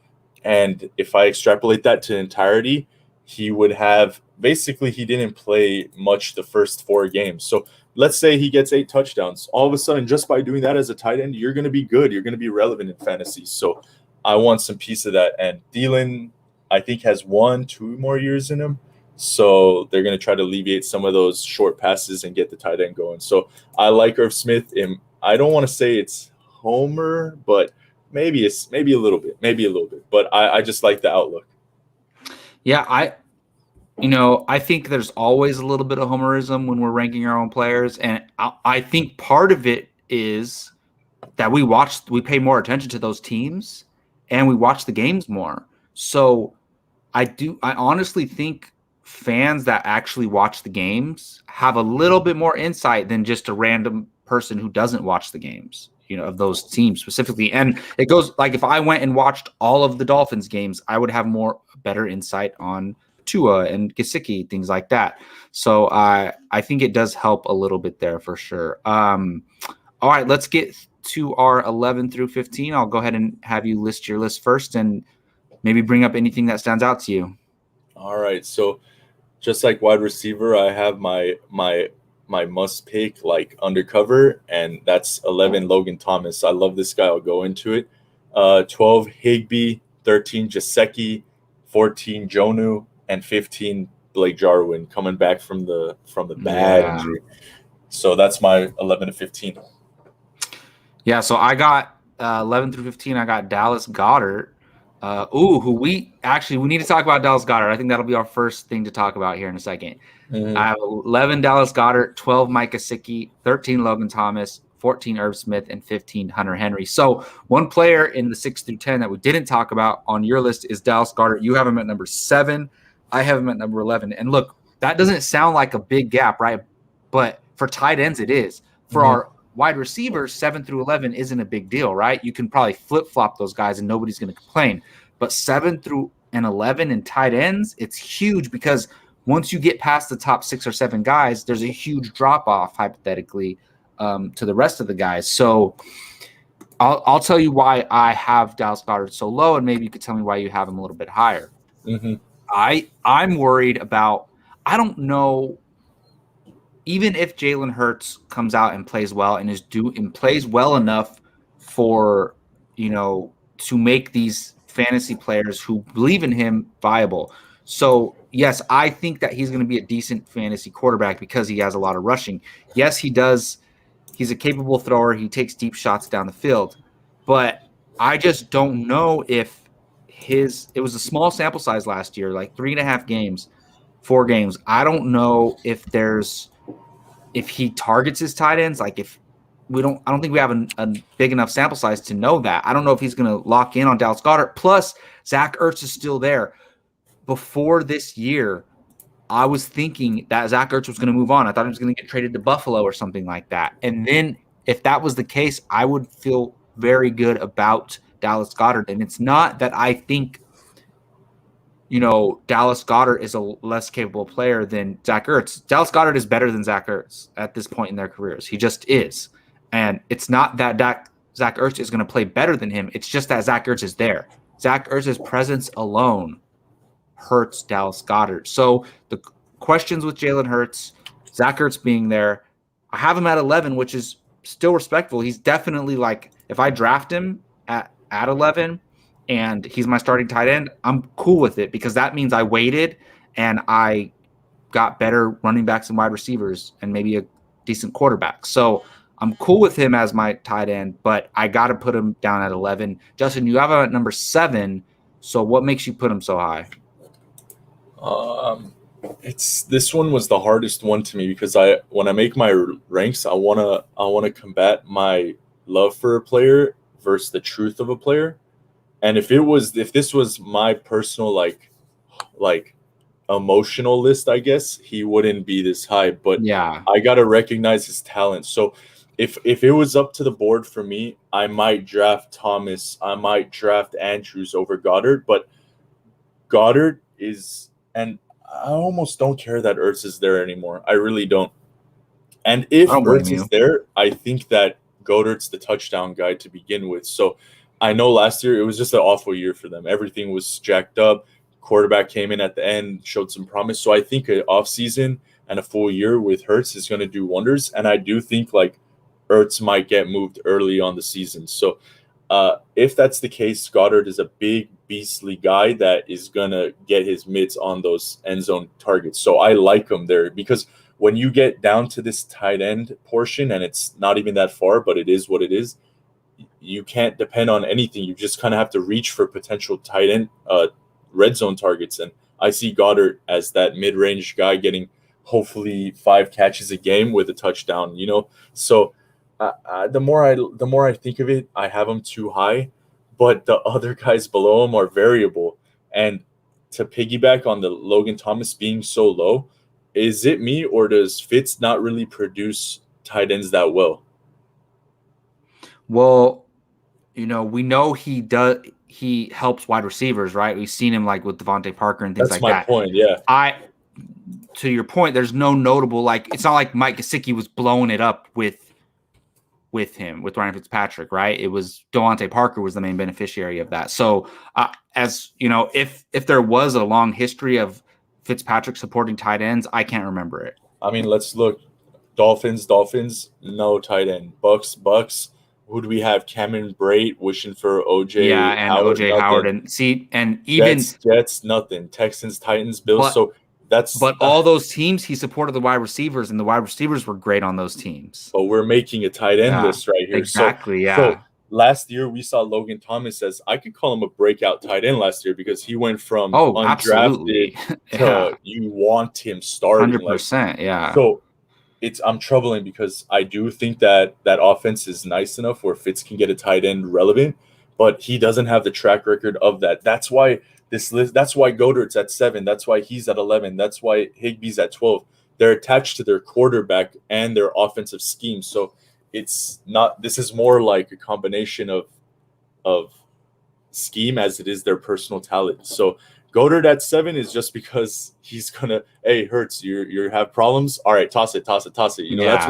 And if I extrapolate that to entirety, he would have basically, he didn't play much the first 4 games. So let's say he gets 8 touchdowns. All of a sudden, just by doing that as a tight end, you're going to be good. You're going to be relevant in fantasy. So I want some piece of that. And Thielen, I think, has 1-2 more years in him. So they're going to try to alleviate some of those short passes and get the tight end going. So I like Irv Smith. I don't want to say it's homer, but maybe a little bit. But I just like the outlook. Yeah, I think there's always a little bit of homerism when we're ranking our own players, and I think part of it is that we pay more attention to those teams and we watch the games more. So I honestly think fans that actually watch the games have a little bit more insight than just a random person who doesn't watch the games, of those teams specifically. And it goes like, if I went and watched all of the Dolphins games, I would have better insight on Tua and Gesicki, things like that. So I think it does help a little bit there for sure. All right, let's get to our 11 through 15. I'll go ahead and have you list your list first and maybe bring up anything that stands out to you. All right. So just like wide receiver, I have my must pick like undercover, and that's 11 Logan Thomas. I love this guy. I'll go into it. 12 Higbee, 13 Gesicki, 14 Jonu, and 15 Blake Jarwin coming back from the bad injury. So that's my 11 to 15. Yeah, so I got 11 through 15. I got Dallas Goedert. We need to talk about Dallas Goedert. I think that'll be our first thing to talk about here in a second. Mm-hmm. I have 11 Dallas Goedert, 12 Mike Gesicki, 13 Logan Thomas, 14 Irv Smith, and 15 Hunter Henry. So one player in the 6 through 10 that we didn't talk about on your list is Dallas Goedert. You have him at number 7. I have him at number 11. And look, that doesn't sound like a big gap, right? But for tight ends, it is. For our wide receivers, 7 through 11 isn't a big deal, right? You can probably flip-flop those guys and nobody's going to complain. But 7 through 11 in tight ends, it's huge because once you get past the top 6 or 7 guys, there's a huge drop-off, hypothetically, to the rest of the guys. So I'll tell you why I have Dallas Goedert so low, and maybe you could tell me why you have him a little bit higher. Mm-hmm. I'm worried about – I don't know – even if Jalen Hurts comes out and plays well and plays well enough for, to make these fantasy players who believe in him viable. So, yes, I think that he's going to be a decent fantasy quarterback because he has a lot of rushing. Yes, he does. He's a capable thrower. He takes deep shots down the field. But I just don't know if it was a small sample size last year, like 3.5 games, 4 games. I don't know if he targets his tight ends, I don't think we have a big enough sample size to know that. I don't know if he's going to lock in on Dallas Goedert. Plus, Zach Ertz is still there. Before this year, I was thinking that Zach Ertz was going to move on. I thought he was going to get traded to Buffalo or something like that. And then if that was the case, I would feel very good about Dallas Goedert. And it's not that I think Dallas Goedert is a less capable player than Zach Ertz. Dallas Goedert is better than Zach Ertz at this point in their careers. He just is. And it's not that Zach Ertz is going to play better than him. It's just that Zach Ertz is there. Zach Ertz's presence alone hurts Dallas Goedert. So the questions with Jalen Hurts, Zach Ertz being there, I have him at 11, which is still respectful. He's definitely like, if I draft him at 11, and he's my starting tight end, I'm cool with it because that means I waited and I got better running backs and wide receivers and maybe a decent quarterback. So I'm cool with him as my tight end, but I got to put him down at 11. Justin, you have him at number 7. So what makes you put him so high? This one was the hardest one to me because when I make my ranks, I wanna combat my love for a player versus the truth of a player. And if this was my personal like emotional list, I guess he wouldn't be this high. But Yeah. I gotta recognize his talent. So if it was up to the board for me, I might draft Thomas, I might draft Andrews over Goddard, but Goddard is, and I almost don't care that Ertz is there anymore. I really don't. And I if don't blame Ertz you. is there, I think that Goddard's the touchdown guy to begin with. So I know last year it was just an awful year for them. Everything was jacked up. Quarterback came in at the end, showed some promise. So I think an offseason and a full year with Hertz is going to do wonders. And I do think like Ertz might get moved early on the season. So if that's the case, Goddard is a big, beastly guy that is going to get his mitts on those end zone targets. So I like him there because when you get down to this tight end portion, and it's not even that far, but it is what it is, you can't depend on anything. You just kind of have to reach for potential tight end red zone targets. And I see Goddard as that mid range guy getting hopefully 5 catches a game with a touchdown. So the more I think of it, I have him too high, but the other guys below him are variable. And to piggyback on the Logan Thomas being so low, is it me or does Fitz not really produce tight ends that well? Well, we know he does. He helps wide receivers, right? We've seen him like with Devontae Parker and things That's like my that. point. Yeah. To your point, there's no notable, like, it's not like Mike Gesicki was blowing it up with Ryan Fitzpatrick, right? It was Devontae Parker was the main beneficiary of that. So, as you know, if there was a long history of Fitzpatrick supporting tight ends, I can't remember it. I mean, let's look. Dolphins, no tight end. Bucks. Who do we have? Cameron Brate wishing for Yeah, OJ and Howard, OJ Howard, nothing. and even Jets, nothing. Texans, Titans, Bills. but So that's all those teams he supported the wide receivers, and the wide receivers were great on those teams. but we're making a tight end Yeah, list right here. exactly. So Yeah. last year we saw Logan Thomas as, I could call him a breakout tight end last year because he went from Oh, undrafted absolutely. to Yeah. you want him starting. Like 100%. Yeah. so I'm troubling because I do think that offense is nice enough where Fitz can get a tight end relevant, but he doesn't have the track record of that. That's why this list. That's why Goddard's at 7. That's why he's at 11. That's why Higbee's at 12. They're attached to their quarterback and their offensive scheme. So it's not. This is more like a combination of scheme as it is their personal talent. So Goddard at 7 is just because he's gonna, hey, Hurts, you have problems. All right, toss it. Yeah.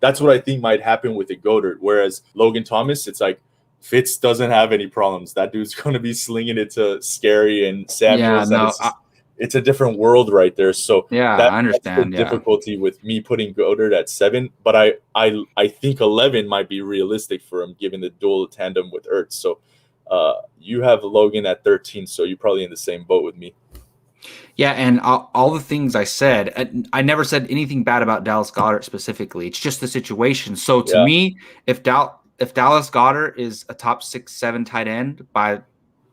That's what I think might happen with the Goddard. Whereas Logan Thomas, it's like Fitz doesn't have any problems. That dude's gonna be slinging it to Scary and Yeah. Samuels, and No. it's a different world right there. So Yeah. I that's the understand. Yeah. difficulty with me putting Goddard at 7. But I think 11 might be realistic for him given the dual tandem with Ertz. So you have Logan at 13, so you're probably in the same boat with me. Yeah, and all the things I said, I never said anything bad about Dallas Goedert specifically. It's just the situation. So to Yeah. me, if Dallas Goedert is a top 6, 7 tight end by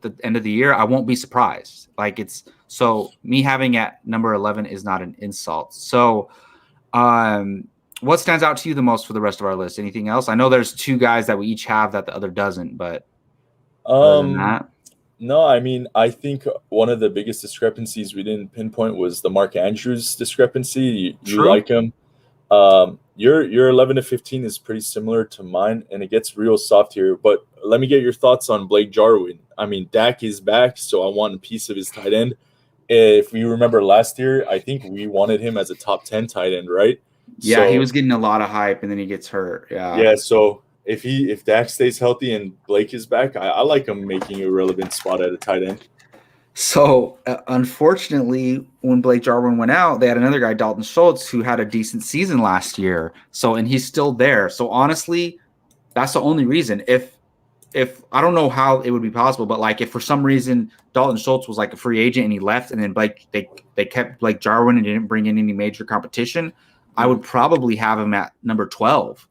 the end of the year, I won't be surprised. So me having at number 11 is not an insult. So, what stands out to you the most for the rest of our list? Anything else? I know there's 2 guys that we each have that the other doesn't, but other than that. No, I mean, I think one of the biggest discrepancies we didn't pinpoint was the Mark Andrews discrepancy. You True. like him. Your 11 to 15 is pretty similar to mine, and it gets real soft here. But let me get your thoughts on Blake Jarwin. I mean, Dak is back, so I want a piece of his tight end. If you remember last year, I think we wanted him as a top 10 tight end, right? Yeah, he So was getting a lot of hype, and then he gets hurt. yeah, so if Dak stays healthy and Blake is back, I like him making a relevant spot at a tight end. So, unfortunately, when Blake Jarwin went out, they had another guy, Dalton Schultz, who had a decent season last year. So, and he's still there. So, honestly, that's the only reason. If I don't know how it would be possible, but like if for some reason Dalton Schultz was like a free agent and he left, and then they kept Blake Jarwin and didn't bring in any major competition, I would probably have him at number 12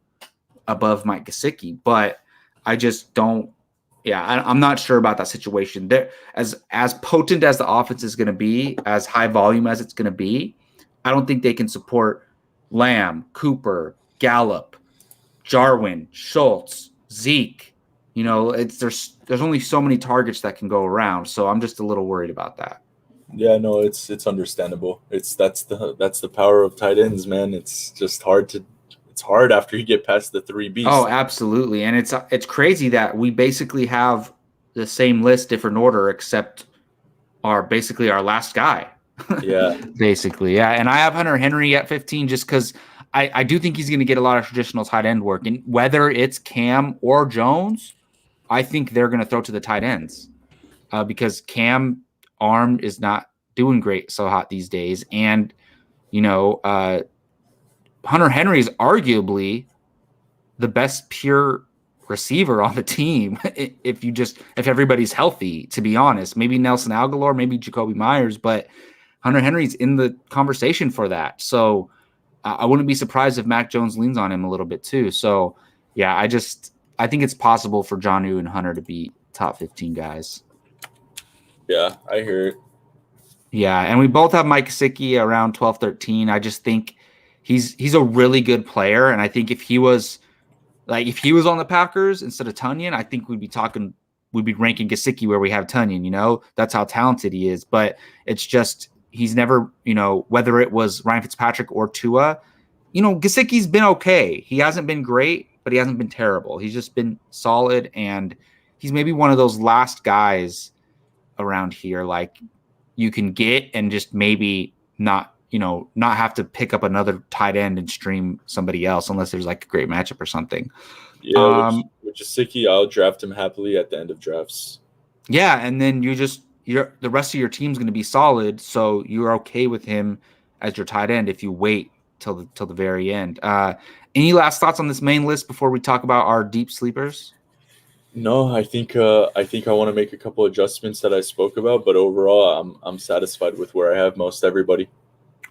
above Mike Gesicki. But I just don't. Yeah, I'm not sure about that situation. There, as potent as the offense is going to be, as high volume as it's going to be, I don't think they can support Lamb, Cooper, Gallup, Jarwin, Schultz, Zeke. There's there's only so many targets that can go around. So I'm just a little worried about that. Yeah, no, it's understandable. That's the power of tight ends, man. It's hard after you get past the three Oh, beasts. absolutely. And it's crazy that we basically have the same list, different order, except our last guy. Yeah, Basically, yeah. And I have Hunter Henry at 15 just because I do think he's going to get a lot of traditional tight end work. And whether it's Cam or Jones, I think they're going to throw to the tight ends because Cam arm is not doing great so hot these days. And, you know, Hunter Henry is arguably the best pure receiver on the team if everybody's healthy, to be honest. Maybe Nelson Aguilar, maybe Jacoby Myers, but Hunter Henry's in the conversation for that. So I wouldn't be surprised if Mac Jones leans on him a little bit too. So yeah, I think it's possible for Jonnu and Hunter to be top 15 guys. yeah, I hear it. Yeah, and we both have Mike Gesicki around 12, 13. I just think he's a really good player, and I think if he was on the Packers instead of Tunyon, I think we'd be ranking Gesicki where we have Tunyon. You know, that's how talented he is. But it's just he's never, whether it was Ryan Fitzpatrick or Tua, Gesicki's been okay. He hasn't been great, but he hasn't been terrible. He's just been solid, and he's maybe one of those last guys around here, like you can get and just maybe not have to pick up another tight end and stream somebody else unless there's like a great matchup or something. Yeah, with Gesicki, I'll draft him happily at the end of drafts. Yeah, and then the rest of your team's going to be solid, so you're okay with him as your tight end if you wait till the very end. Any last thoughts on this main list before we talk about our deep sleepers? No, I think I want to make a couple adjustments that I spoke about, but overall, I'm satisfied with where I have most everybody.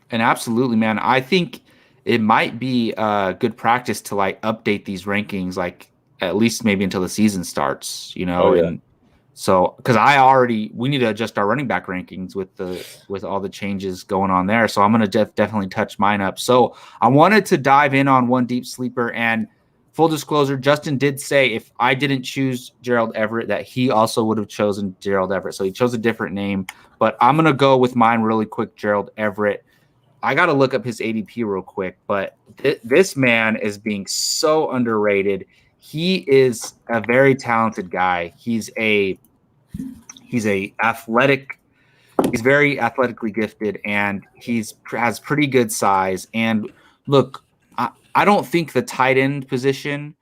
And absolutely, man, I think it might be good practice to like update these rankings, like at least maybe until the season starts, Oh yeah, and so because we need to adjust our running back rankings with all the changes going on there. So I'm going to definitely touch mine up. So I wanted to dive in on one deep sleeper, and full disclosure, Justin did say if I didn't choose Gerald Everett, that he also would have chosen Gerald Everett. So he chose a different name, but I'm going to go with mine really quick, Gerald Everett. I got to look up his ADP real quick, but this man is being so underrated. He is a very talented guy. He's athletic. He's very athletically gifted, and has pretty good size. And look, I don't think the tight end position.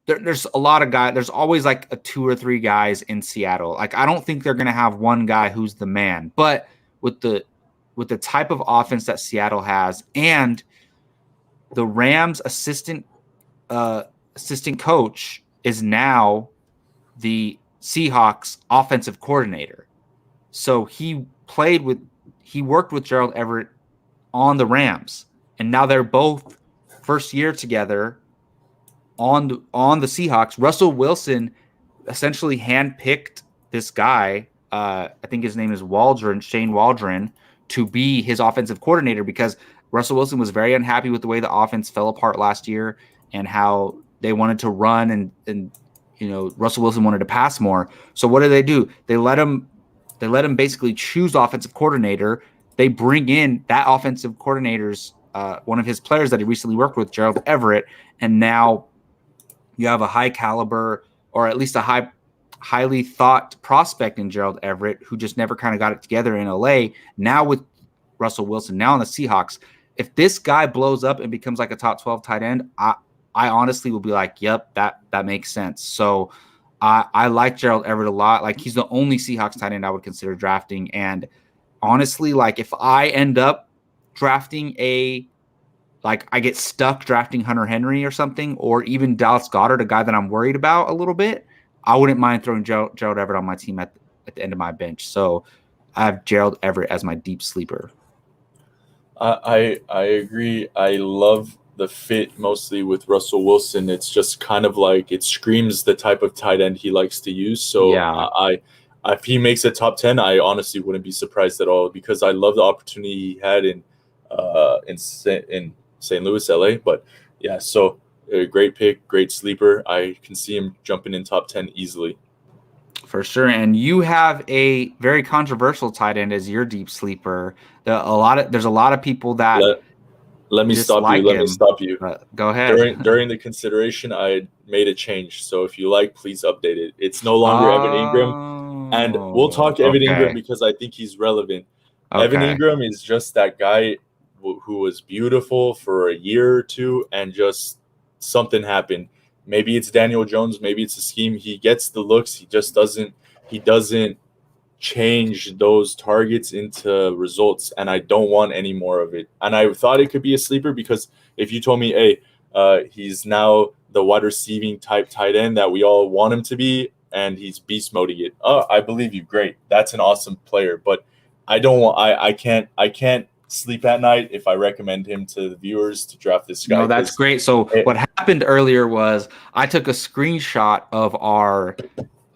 There's a lot of guys. There's always like a 2 or 3 guys in Seattle. Like I don't think they're gonna have one guy who's the man. But with the type of offense that Seattle has, and the Rams assistant coach is now the Seahawks offensive coordinator. So he worked with Gerald Everett on the Rams, and now they're both first year together on the Seahawks. Russell Wilson essentially handpicked this guy. I think his name is Shane Waldron, to be his offensive coordinator because Russell Wilson was very unhappy with the way the offense fell apart last year and how they wanted to run and Russell Wilson wanted to pass more. So what do? They let him basically choose offensive coordinator. They bring in that offensive coordinator's one of his players that he recently worked with, Gerald Everett, and now you have a high caliber, or at least a highly thought prospect in Gerald Everett, who just never kind of got it together in LA. Now with Russell Wilson, now in the Seahawks, if this guy blows up and becomes like a top 12 tight end, I honestly will be like, yep, that makes sense. So I like Gerald Everett a lot. Like he's the only Seahawks tight end I would consider drafting. And honestly, like if I end up drafting I get stuck drafting Hunter Henry or something, or even Dallas Goedert, a guy that I'm worried about a little bit, I wouldn't mind throwing Gerald Everett on my team at the end of my bench. So I have Gerald Everett as my deep sleeper. I agree. I love the fit mostly with Russell Wilson. It's just kind of like it screams the type of tight end he likes to use. So Yeah. if he makes a top 10, I honestly wouldn't be surprised at all because I love the opportunity he had in St. Louis, LA. But yeah, so a great pick, great sleeper. I can see him jumping in top 10 easily. For sure. And you have a very controversial tight end as your deep sleeper. There's a lot of people that Let Let me stop you. dislike Let me him. stop you. But go ahead. During the consideration, I made a change. So if you like, please update it. It's no longer Evan Ingram, and we'll Oh, talk Evan Ingram okay. because I think he's relevant. Evan Okay. Ingram is just that guy who was beautiful for a year or two, and just something happened. Maybe it's Daniel Jones. Maybe it's a scheme. He gets the looks. He just doesn't. He doesn't change those targets into results, and I don't want any more of it. And I thought it could be a sleeper because if you told me, hey, he's now the wide receiving type tight end that we all want him to be, and he's beast moding it, I believe you. Great, that's an awesome player. But I don't want. I can't sleep at night if I recommend him to the viewers to draft this guy No, that's because great. So what happened earlier was I took a screenshot of our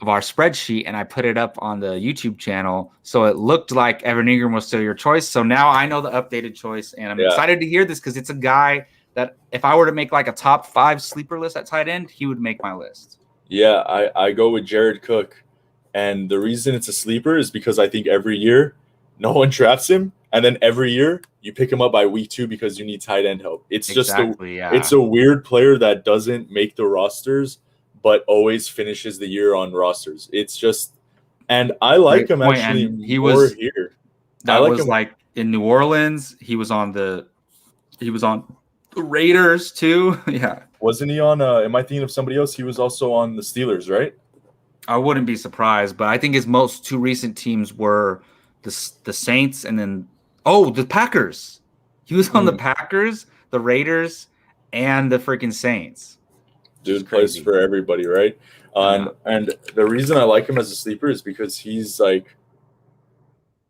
spreadsheet and I put it up on the YouTube channel. So it looked like Evan Ingram was still your choice. So now I know the updated choice, and I'm excited to hear this because it's a guy that if I were to make like a top 5 sleeper list at tight end, he would make my list. Yeah, I go with Jared Cook. And the reason it's a sleeper is because I think every year no one drafts him. And then every year you pick him up by week 2 because you need tight end help. It's just it's a weird player that doesn't make the rosters, but always finishes the year on rosters. It's just, and I like him actually more here. That was like in New Orleans. He was on the Raiders too. Yeah. Wasn't he on am I thinking of somebody else? He was also on the Steelers, right? I wouldn't be surprised, but I think his most 2 recent teams were the Saints and then the Packers. He was on the Packers, the Raiders, and the freaking Saints. Dude plays for everybody, right? And the reason I like him as a sleeper is because he's like,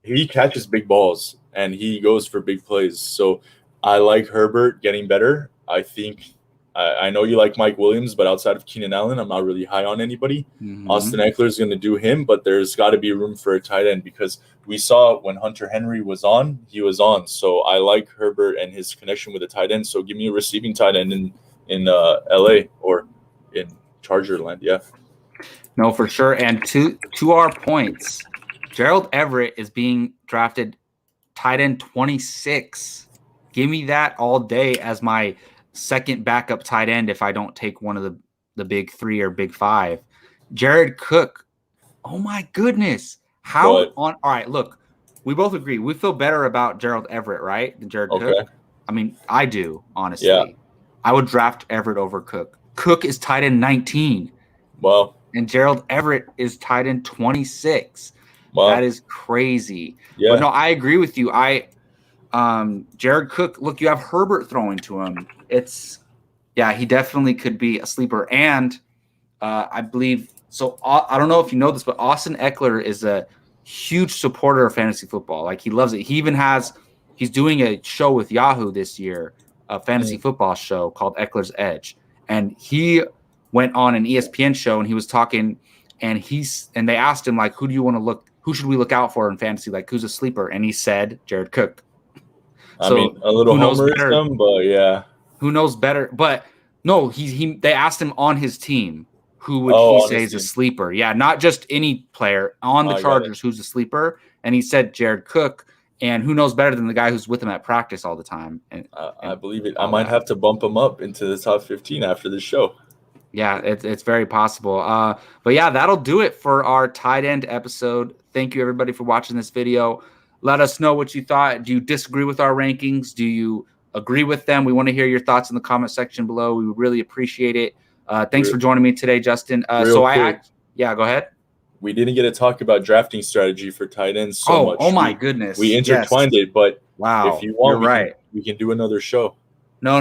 he catches big balls and he goes for big plays. So I like Herbert getting better. I think I know you like Mike Williams, but outside of Keenan Allen, I'm not really high on anybody. Austin Eckler is going to do him, but there's got to be room for a tight end because we saw when Hunter Henry was on, he was on. So I like Herbert and his connection with the tight end. So give me a receiving tight end in LA or in Charger land. Yeah. No, for sure. And to our points, Gerald Everett is being drafted tight end 26. Give me that all day as my second backup tight end if I don't take one of the big 3 or big 5. Jared Cook. Oh my goodness. All right, look, we both agree. We feel better about Gerald Everett, right? Than Jared Cook. I mean, I do, honestly. Yeah. I would draft Everett over Cook. Cook is tight end 19. Wow. And Gerald Everett is tight end 26. Wow. That is crazy. Yeah. But no, I agree with you. Jared Cook, look, you have Herbert throwing to him. He definitely could be a sleeper. And I believe, so I don't know if you know this, but Austin Eckler is a huge supporter of fantasy football. Like, he loves it. He's doing a show with Yahoo this year, a fantasy football show called Eckler's Edge. And he went on an ESPN show and he was talking, and they asked him, like, who should we look out for in fantasy? Like, who's a sleeper? And he said Jared Cook. I mean, a little homerism, but yeah. Who knows better? But no, they asked him on his team, who would he say is a sleeper? Yeah, not just any player on the Chargers who's a sleeper. And he said Jared Cook. And who knows better than the guy who's with him at practice all the time? And I believe it. I might have to bump him up into the top 15 after this show. Yeah, it's very possible. But yeah, that'll do it for our tight end episode. Thank you, everybody, for watching this video. Let us know what you thought. Do you disagree with our rankings? Do you agree with them? We want to hear your thoughts in the comment section below. We would really appreciate it. Thanks for joining me today, Justin. Go ahead. We didn't get to talk about drafting strategy for tight ends so much. Oh my goodness. We intertwined it, but wow, if you want, we can do another show. No.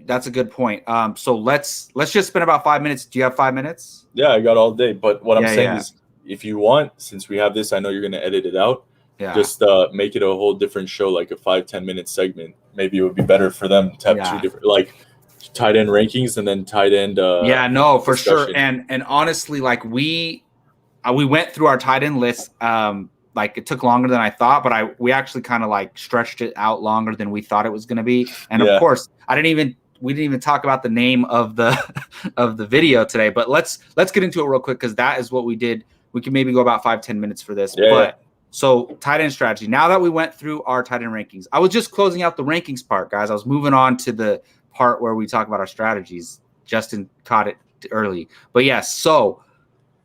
That's a good point. So let's just spend about 5 minutes. Do you have 5 minutes? Yeah, I got all day. But what I'm saying is, if you want, since we have this, I know you're going to edit it out. Yeah. Just make it a whole different show, like a 5-10 minute segment. Maybe it would be better for them to have 2 different, like, tight end rankings and then tight end. For sure. And honestly, like we went through our tight end list. Like, it took longer than I thought, but we actually kind of like stretched it out longer than we thought it was going to be. And of course, we didn't even talk about the name of the of the video today, but let's get into it real quick because that is what we did. We can maybe go about 5-10 minutes for this. But so tight end strategy. Now that we went through our tight end rankings, I was just closing out the rankings part, guys. I was moving on to the part where we talk about our strategies. Justin caught it early. But yes, so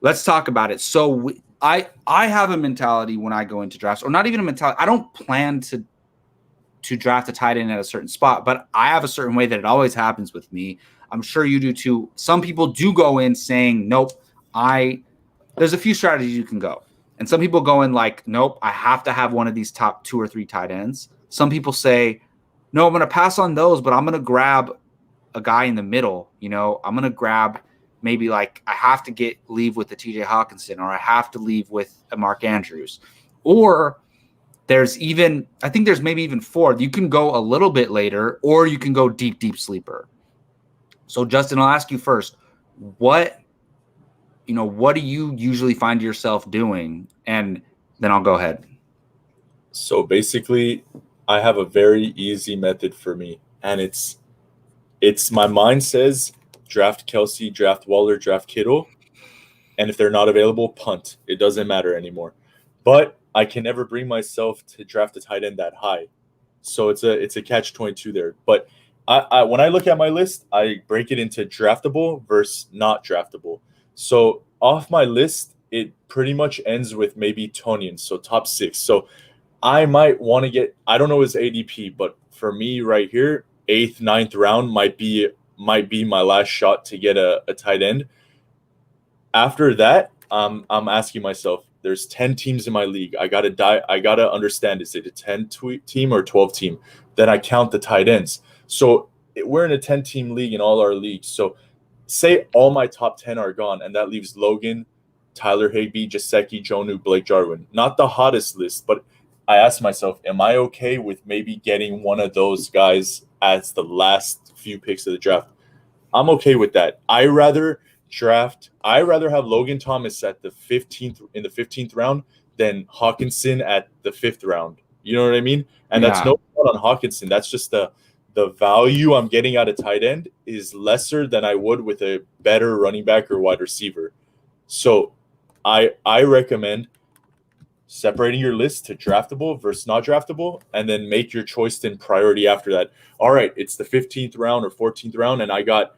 let's talk about it. So I have a mentality when I go into drafts, or not even a mentality. I don't plan to draft a tight end at a certain spot, but I have a certain way that it always happens with me. I'm sure you do too. Some people do go in saying, nope, there's a few strategies you can go. And some people go in like, nope, I have to have one of these top 2 or 3 tight ends. Some people say, no, I'm going to pass on those, but I'm going to grab a guy in the middle. I'm going to grab maybe like I have to leave with the TJ Hawkinson, or I have to leave with a Mark Andrews. Or there's I think there's maybe even 4. You can go a little bit later, or you can go deep sleeper. So Justin, I'll ask you first, what do you usually find yourself doing? And then I'll go ahead. So basically, I have a very easy method for me, and it's my mind says draft Kelsey, draft Waller, draft Kittle, and if they're not available, punt. It doesn't matter anymore. But I can never bring myself to draft a tight end that high, so it's a catch-22 there. But I when I look at my list, I break it into draftable versus not draftable. So off my list, it pretty much ends with maybe Tonyan, so top 6. So I might want to get, I don't know his ADP, but for me right here, 8th, 9th round might be my last shot to get a tight end. After that, I'm asking myself, there's 10 teams in my league. I gotta understand, is it a 10 team or 12 team? Then I count the tight ends. So we're in a 10-team league in all our leagues. So say all my top 10 are gone, and that leaves Logan, Tyler Higbee, Gesicki, Jonnu, Blake Jarwin. Not the hottest list, but I asked myself, am I okay with maybe getting one of those guys as the last few picks of the draft? I'm okay with that. I rather have Logan Thomas at the 15th round than Hawkinson at the 5th round. You know what I mean? And that's no fault on Hawkinson. That's just the value I'm getting out of tight end is lesser than I would with a better running back or wide receiver. So I recommend separating your list to draftable versus not draftable, and then make your choice in priority after that. All right, it's the 15th round or 14th round, and I got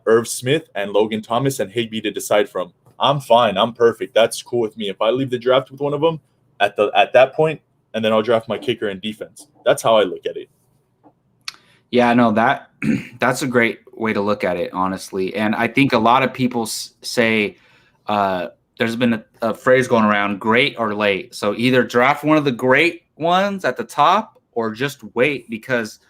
Irv Smith and Logan Thomas and Higbee to decide from. I'm fine. I'm perfect. That's cool with me. If I leave the draft with one of them at that point, and then I'll draft my kicker and defense. That's how I look at it. Yeah, no, that's a great way to look at it, honestly. And I think a lot of people say there's been a phrase going around, great or late. So either draft one of the great ones at the top or just wait, because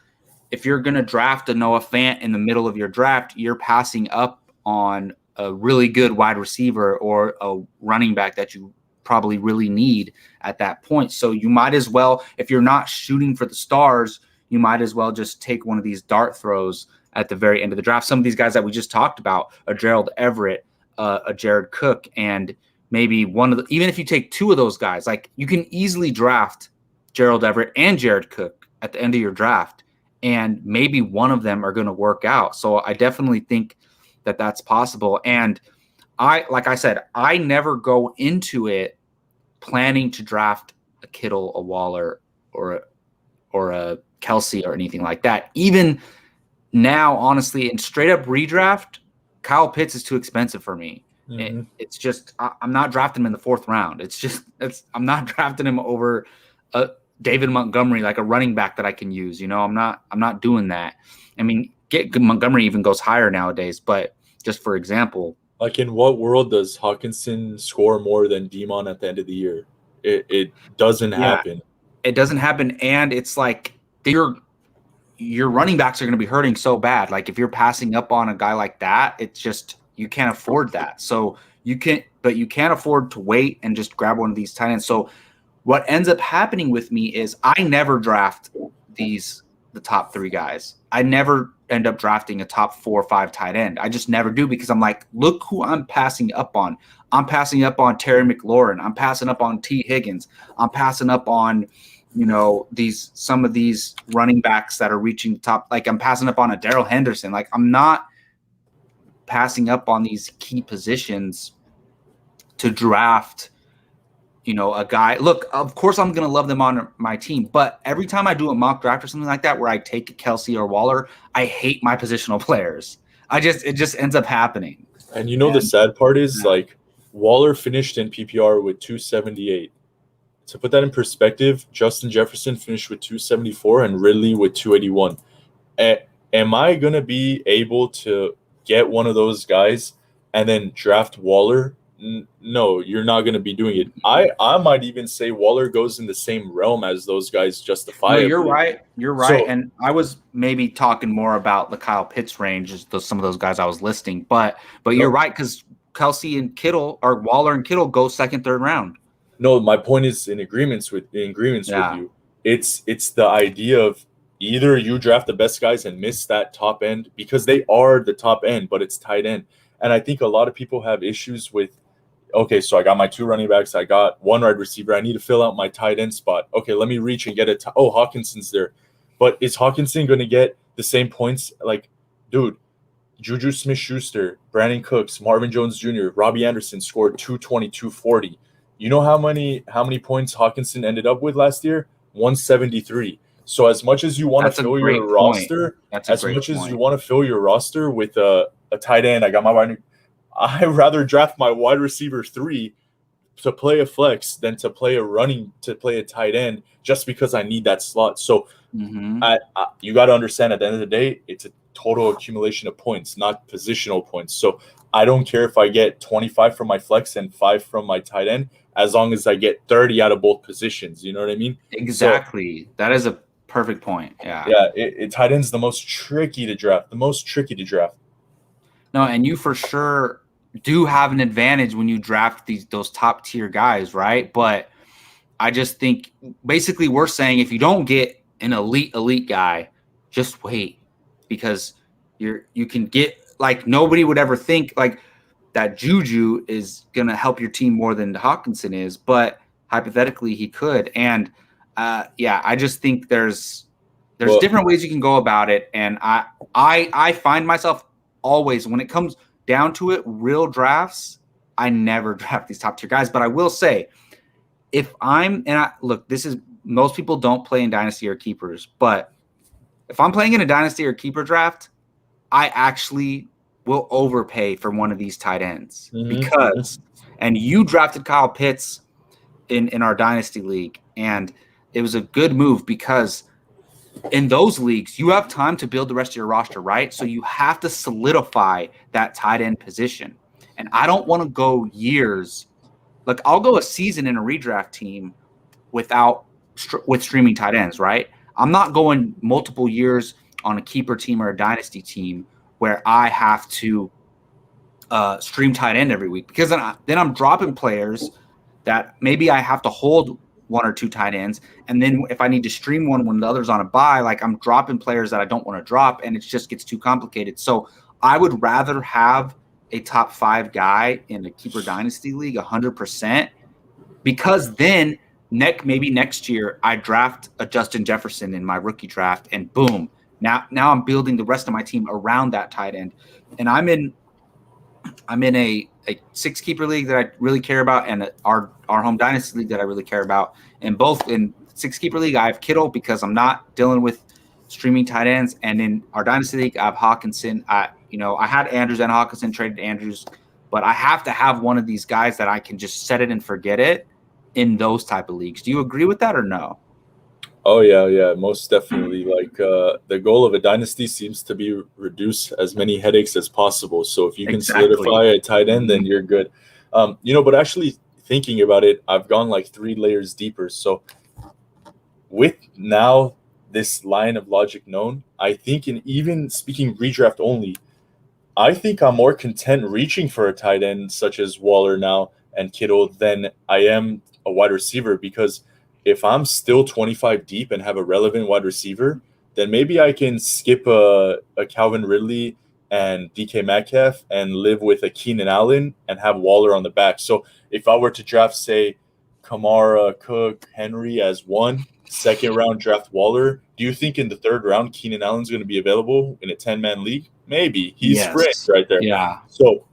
if you're going to draft a Noah Fant in the middle of your draft, you're passing up on a really good wide receiver or a running back that you probably really need at that point. So you might as well, if you're not shooting for the stars, you might as well just take one of these dart throws at the very end of the draft. Some of these guys that we just talked about, a Gerald Everett, a Jared Cook, and maybe even if you take 2 of those guys, like you can easily draft Gerald Everett and Jared Cook at the end of your draft, and maybe one of them are going to work out. So I definitely think that that's possible. And like I said, I never go into it planning to draft a Kittle, a Waller, or a Kelsey or anything like that. Even now, honestly, in straight up redraft, Kyle Pitts is too expensive for me. Mm-hmm. It's just I'm not drafting him in the 4th round. I'm not drafting him over David Montgomery, like a running back that I can use. I'm not doing that. I mean, Montgomery even goes higher nowadays, but just for example, like in what world does Hawkinson score more than Demon at the end of the year? It doesn't happen. It doesn't happen, and it's like your running backs are going to be hurting so bad. Like if you're passing up on a guy like that, it's just you can't afford that. So you can't afford to wait and just grab one of these tight ends. So what ends up happening with me is I never draft the top 3 guys. I never end up drafting a top 4 or 5 tight end. I just never do, because I'm like, look who I'm passing up on. I'm passing up on Terry McLaurin. I'm passing up on T. Higgins. I'm passing up on some of these running backs that are reaching the top. Like I'm passing up on a Darrell Henderson. Like I'm not passing up on these key positions to draft, a guy. Look, of course I'm going to love them on my team, but every time I do a mock draft or something like that where I take a Kelsey or Waller, I hate my positional players. It just ends up happening. And the sad part is like Waller finished in PPR with 278. To put that in perspective, Justin Jefferson finished with 274 and Ridley with 281. Am I going to be able to get one of those guys and then draft Waller? No, you're not going to be doing it. I might even say Waller goes in the same realm as those guys justifiably. No, you're right. You're right. So, and I was maybe talking more about the Kyle Pitts range, some of those guys I was listing. But you're right, because Kelsey and Kittle, or Waller and Kittle, go second, third round. No, my point is in agreements with you. It's the idea of either you draft the best guys and miss that top end, because they are the top end, but it's tight end. And I think a lot of people have issues with, okay, so I got my 2 running backs, I got 1 wide receiver, I need to fill out my tight end spot. Okay, let me reach and get Hawkinson's there. But is Hawkinson going to get the same points? Like, dude, Juju Smith-Schuster, Brandon Cooks, Marvin Jones Jr., Robbie Anderson scored 220, 240. You know how many points Hawkinson ended up with last year? 173. So as much as you want to fill your roster, you want to fill your roster with a tight end, I'd rather draft my wide receiver 3 to play a flex than to play a tight end just because I need that slot. So you got to understand, at the end of the day, it's a total accumulation of points, not positional points. So I don't care if I get 25 from my flex and 5 from my tight end, as long as I get 30 out of both positions. You know what I mean? Exactly. So, that is a perfect point. Yeah. Yeah. Tight end's the most tricky to draft. No, and you for sure do have an advantage when you draft those top tier guys, right? But I just think basically we're saying if you don't get an elite guy, just wait, because you can get, like, nobody would ever think like that Juju is going to help your team more than Hawkinson is, but hypothetically he could. And I just think there's different ways you can go about it, and I find myself always, when it comes down to it, real drafts, I never draft these top tier guys. But I will say, most people don't play in Dynasty or Keepers, but if I'm playing in a Dynasty or Keeper draft, I actually will overpay for one of these tight ends because, and you drafted Kyle Pitts in our Dynasty League, and it was a good move because in those leagues, you have time to build the rest of your roster, right? So you have to solidify that tight end position. And I don't want to go years. Like, I'll go a season in a redraft team with streaming tight ends, right? I'm not going multiple years on a keeper team or a dynasty team where I have to stream tight end every week, because then I'm dropping players that maybe I have to hold 1 or 2 tight ends. And then if I need to stream one when the other's on a bye, like, I'm dropping players that I don't want to drop, and it just gets too complicated. So I would rather have a top 5 guy in a keeper dynasty league 100%, because then maybe next year I draft a Justin Jefferson in my rookie draft, and boom, now I'm building the rest of my team around that tight end. And I'm in a 6 keeper league that I really care about, and our home dynasty league that I really care about. And both in 6 keeper league, I have Kittle because I'm not dealing with streaming tight ends, and in our dynasty league, I have Hawkinson. I had Andrews and Hawkinson, traded Andrews, but I have to have one of these guys that I can just set it and forget it in those type of leagues. Do you agree with that or no? Oh yeah, most definitely. Like, the goal of a dynasty seems to be reduce as many headaches as possible. So if you can solidify a tight end, then you're good. But actually thinking about it, I've gone like 3 layers deeper. So with now this line of logic known, I think, in even speaking redraft only, I think I'm more content reaching for a tight end such as Waller now and Kittle than I am a wide receiver, because if I'm still 25 deep and have a relevant wide receiver, then maybe I can skip a Calvin Ridley and DK Metcalf and live with a Keenan Allen and have Waller on the back. So if I were to draft, say, Kamara, Cook, Henry as 1, second round draft Waller. Do you think in the third round Keenan Allen's going to be available in a 10-man league? Maybe. He's fringe Yes. right there. Yeah. So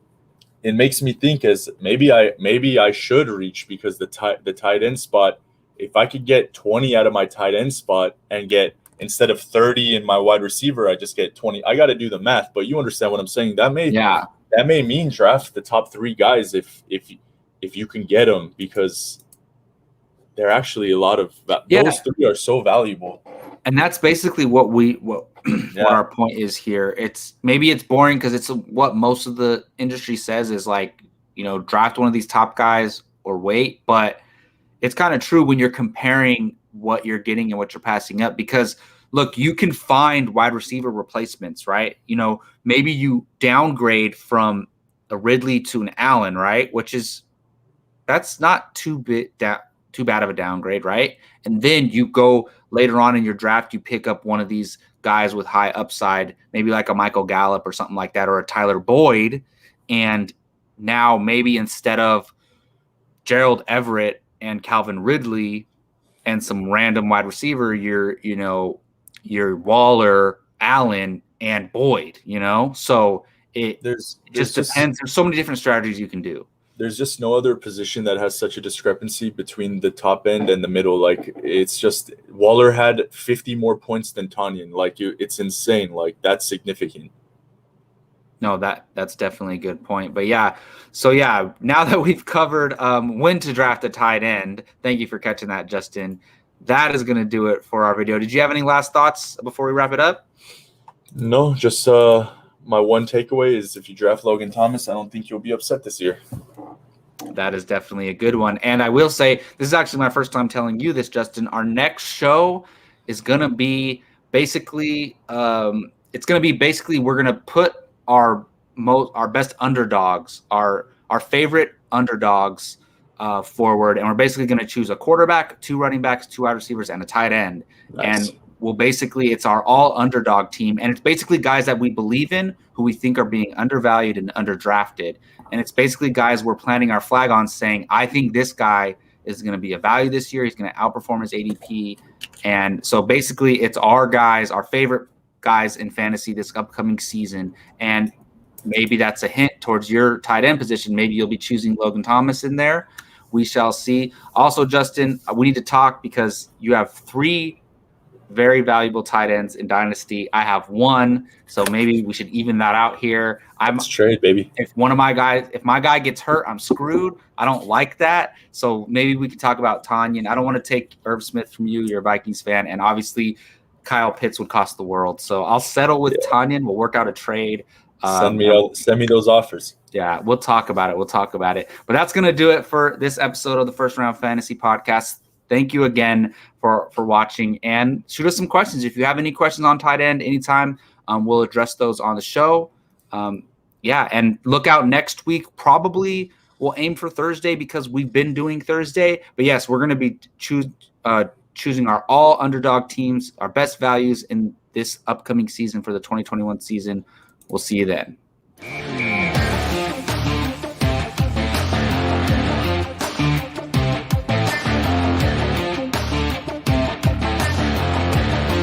it makes me think as maybe I should reach, because the tight end spot, if I could get 20 out of my tight end spot and get, instead of 30 in my wide receiver, I just get 20. I got to do the math, but you understand what I'm saying. That may mean draft the top 3 guys if you can get them, because they're actually a lot of those 3 are so valuable. And that's basically what what our point is here. It's boring because it's what most of the industry says is like, draft one of these top guys or wait, but it's kind of true when you're comparing what you're getting and what you're passing up, because look, you can find wide receiver replacements, right? Maybe you downgrade from a Ridley to an Allen, right? That's not too bad of a downgrade, right? And then you go later on in your draft, you pick up one of these guys with high upside, maybe like a Michael Gallup or something like that, or a Tyler Boyd. And now maybe instead of Gerald Everett and Calvin Ridley and some random wide receiver, you're Waller, Allen, and Boyd, So it just depends. There's so many different strategies you can do. There's just no other position that has such a discrepancy between the top end and the middle. Like, it's just Waller had 50 more points than Tanyan. Like, it's insane. Like, that's significant. No, that's definitely a good point. But yeah, so yeah, now that we've covered when to draft a tight end, thank you for catching that, Justin. That is going to do it for our video. Did you have any last thoughts before we wrap it up? No, just my one takeaway is if you draft Logan Thomas, I don't think you'll be upset this year. That is definitely a good one. And I will say, this is actually my first time telling you this, Justin. Our next show is going to be basically, we're going to put our best underdogs, our favorite underdogs forward. And we're basically going to choose a quarterback, 2 running backs, 2 wide receivers, and a tight end. Nice. And it's our all underdog team. And it's basically guys that we believe in, who we think are being undervalued and underdrafted. And it's basically guys we're planting our flag on, saying, I think this guy is going to be a value this year. He's going to outperform his ADP. And so basically it's our guys, our favorite guys in fantasy this upcoming season. And maybe that's a hint towards your tight end position. Maybe you'll be choosing Logan Thomas in there. We shall see. Also, Justin, we need to talk because you have 3 very valuable tight ends in Dynasty. I have 1, so maybe we should even that out here. Let's trade, baby. If my guy gets hurt, I'm screwed. I don't like that. So maybe we could talk about Tanyan. I don't want to take Irv Smith from you. You're a Vikings fan, and obviously Kyle Pitts would cost the world. So I'll settle with Tanyan. We'll work out a trade. Send me those offers. Yeah, we'll talk about it. But that's going to do it for this episode of the First Round Fantasy Podcast. Thank you again for watching, and shoot us some questions. If you have any questions on tight end anytime, we'll address those on the show. And look out next week. Probably we'll aim for Thursday because we've been doing Thursday. But yes, we're going to be choosing our all underdog teams, our best values in this upcoming season for the 2021 season. We'll see you then.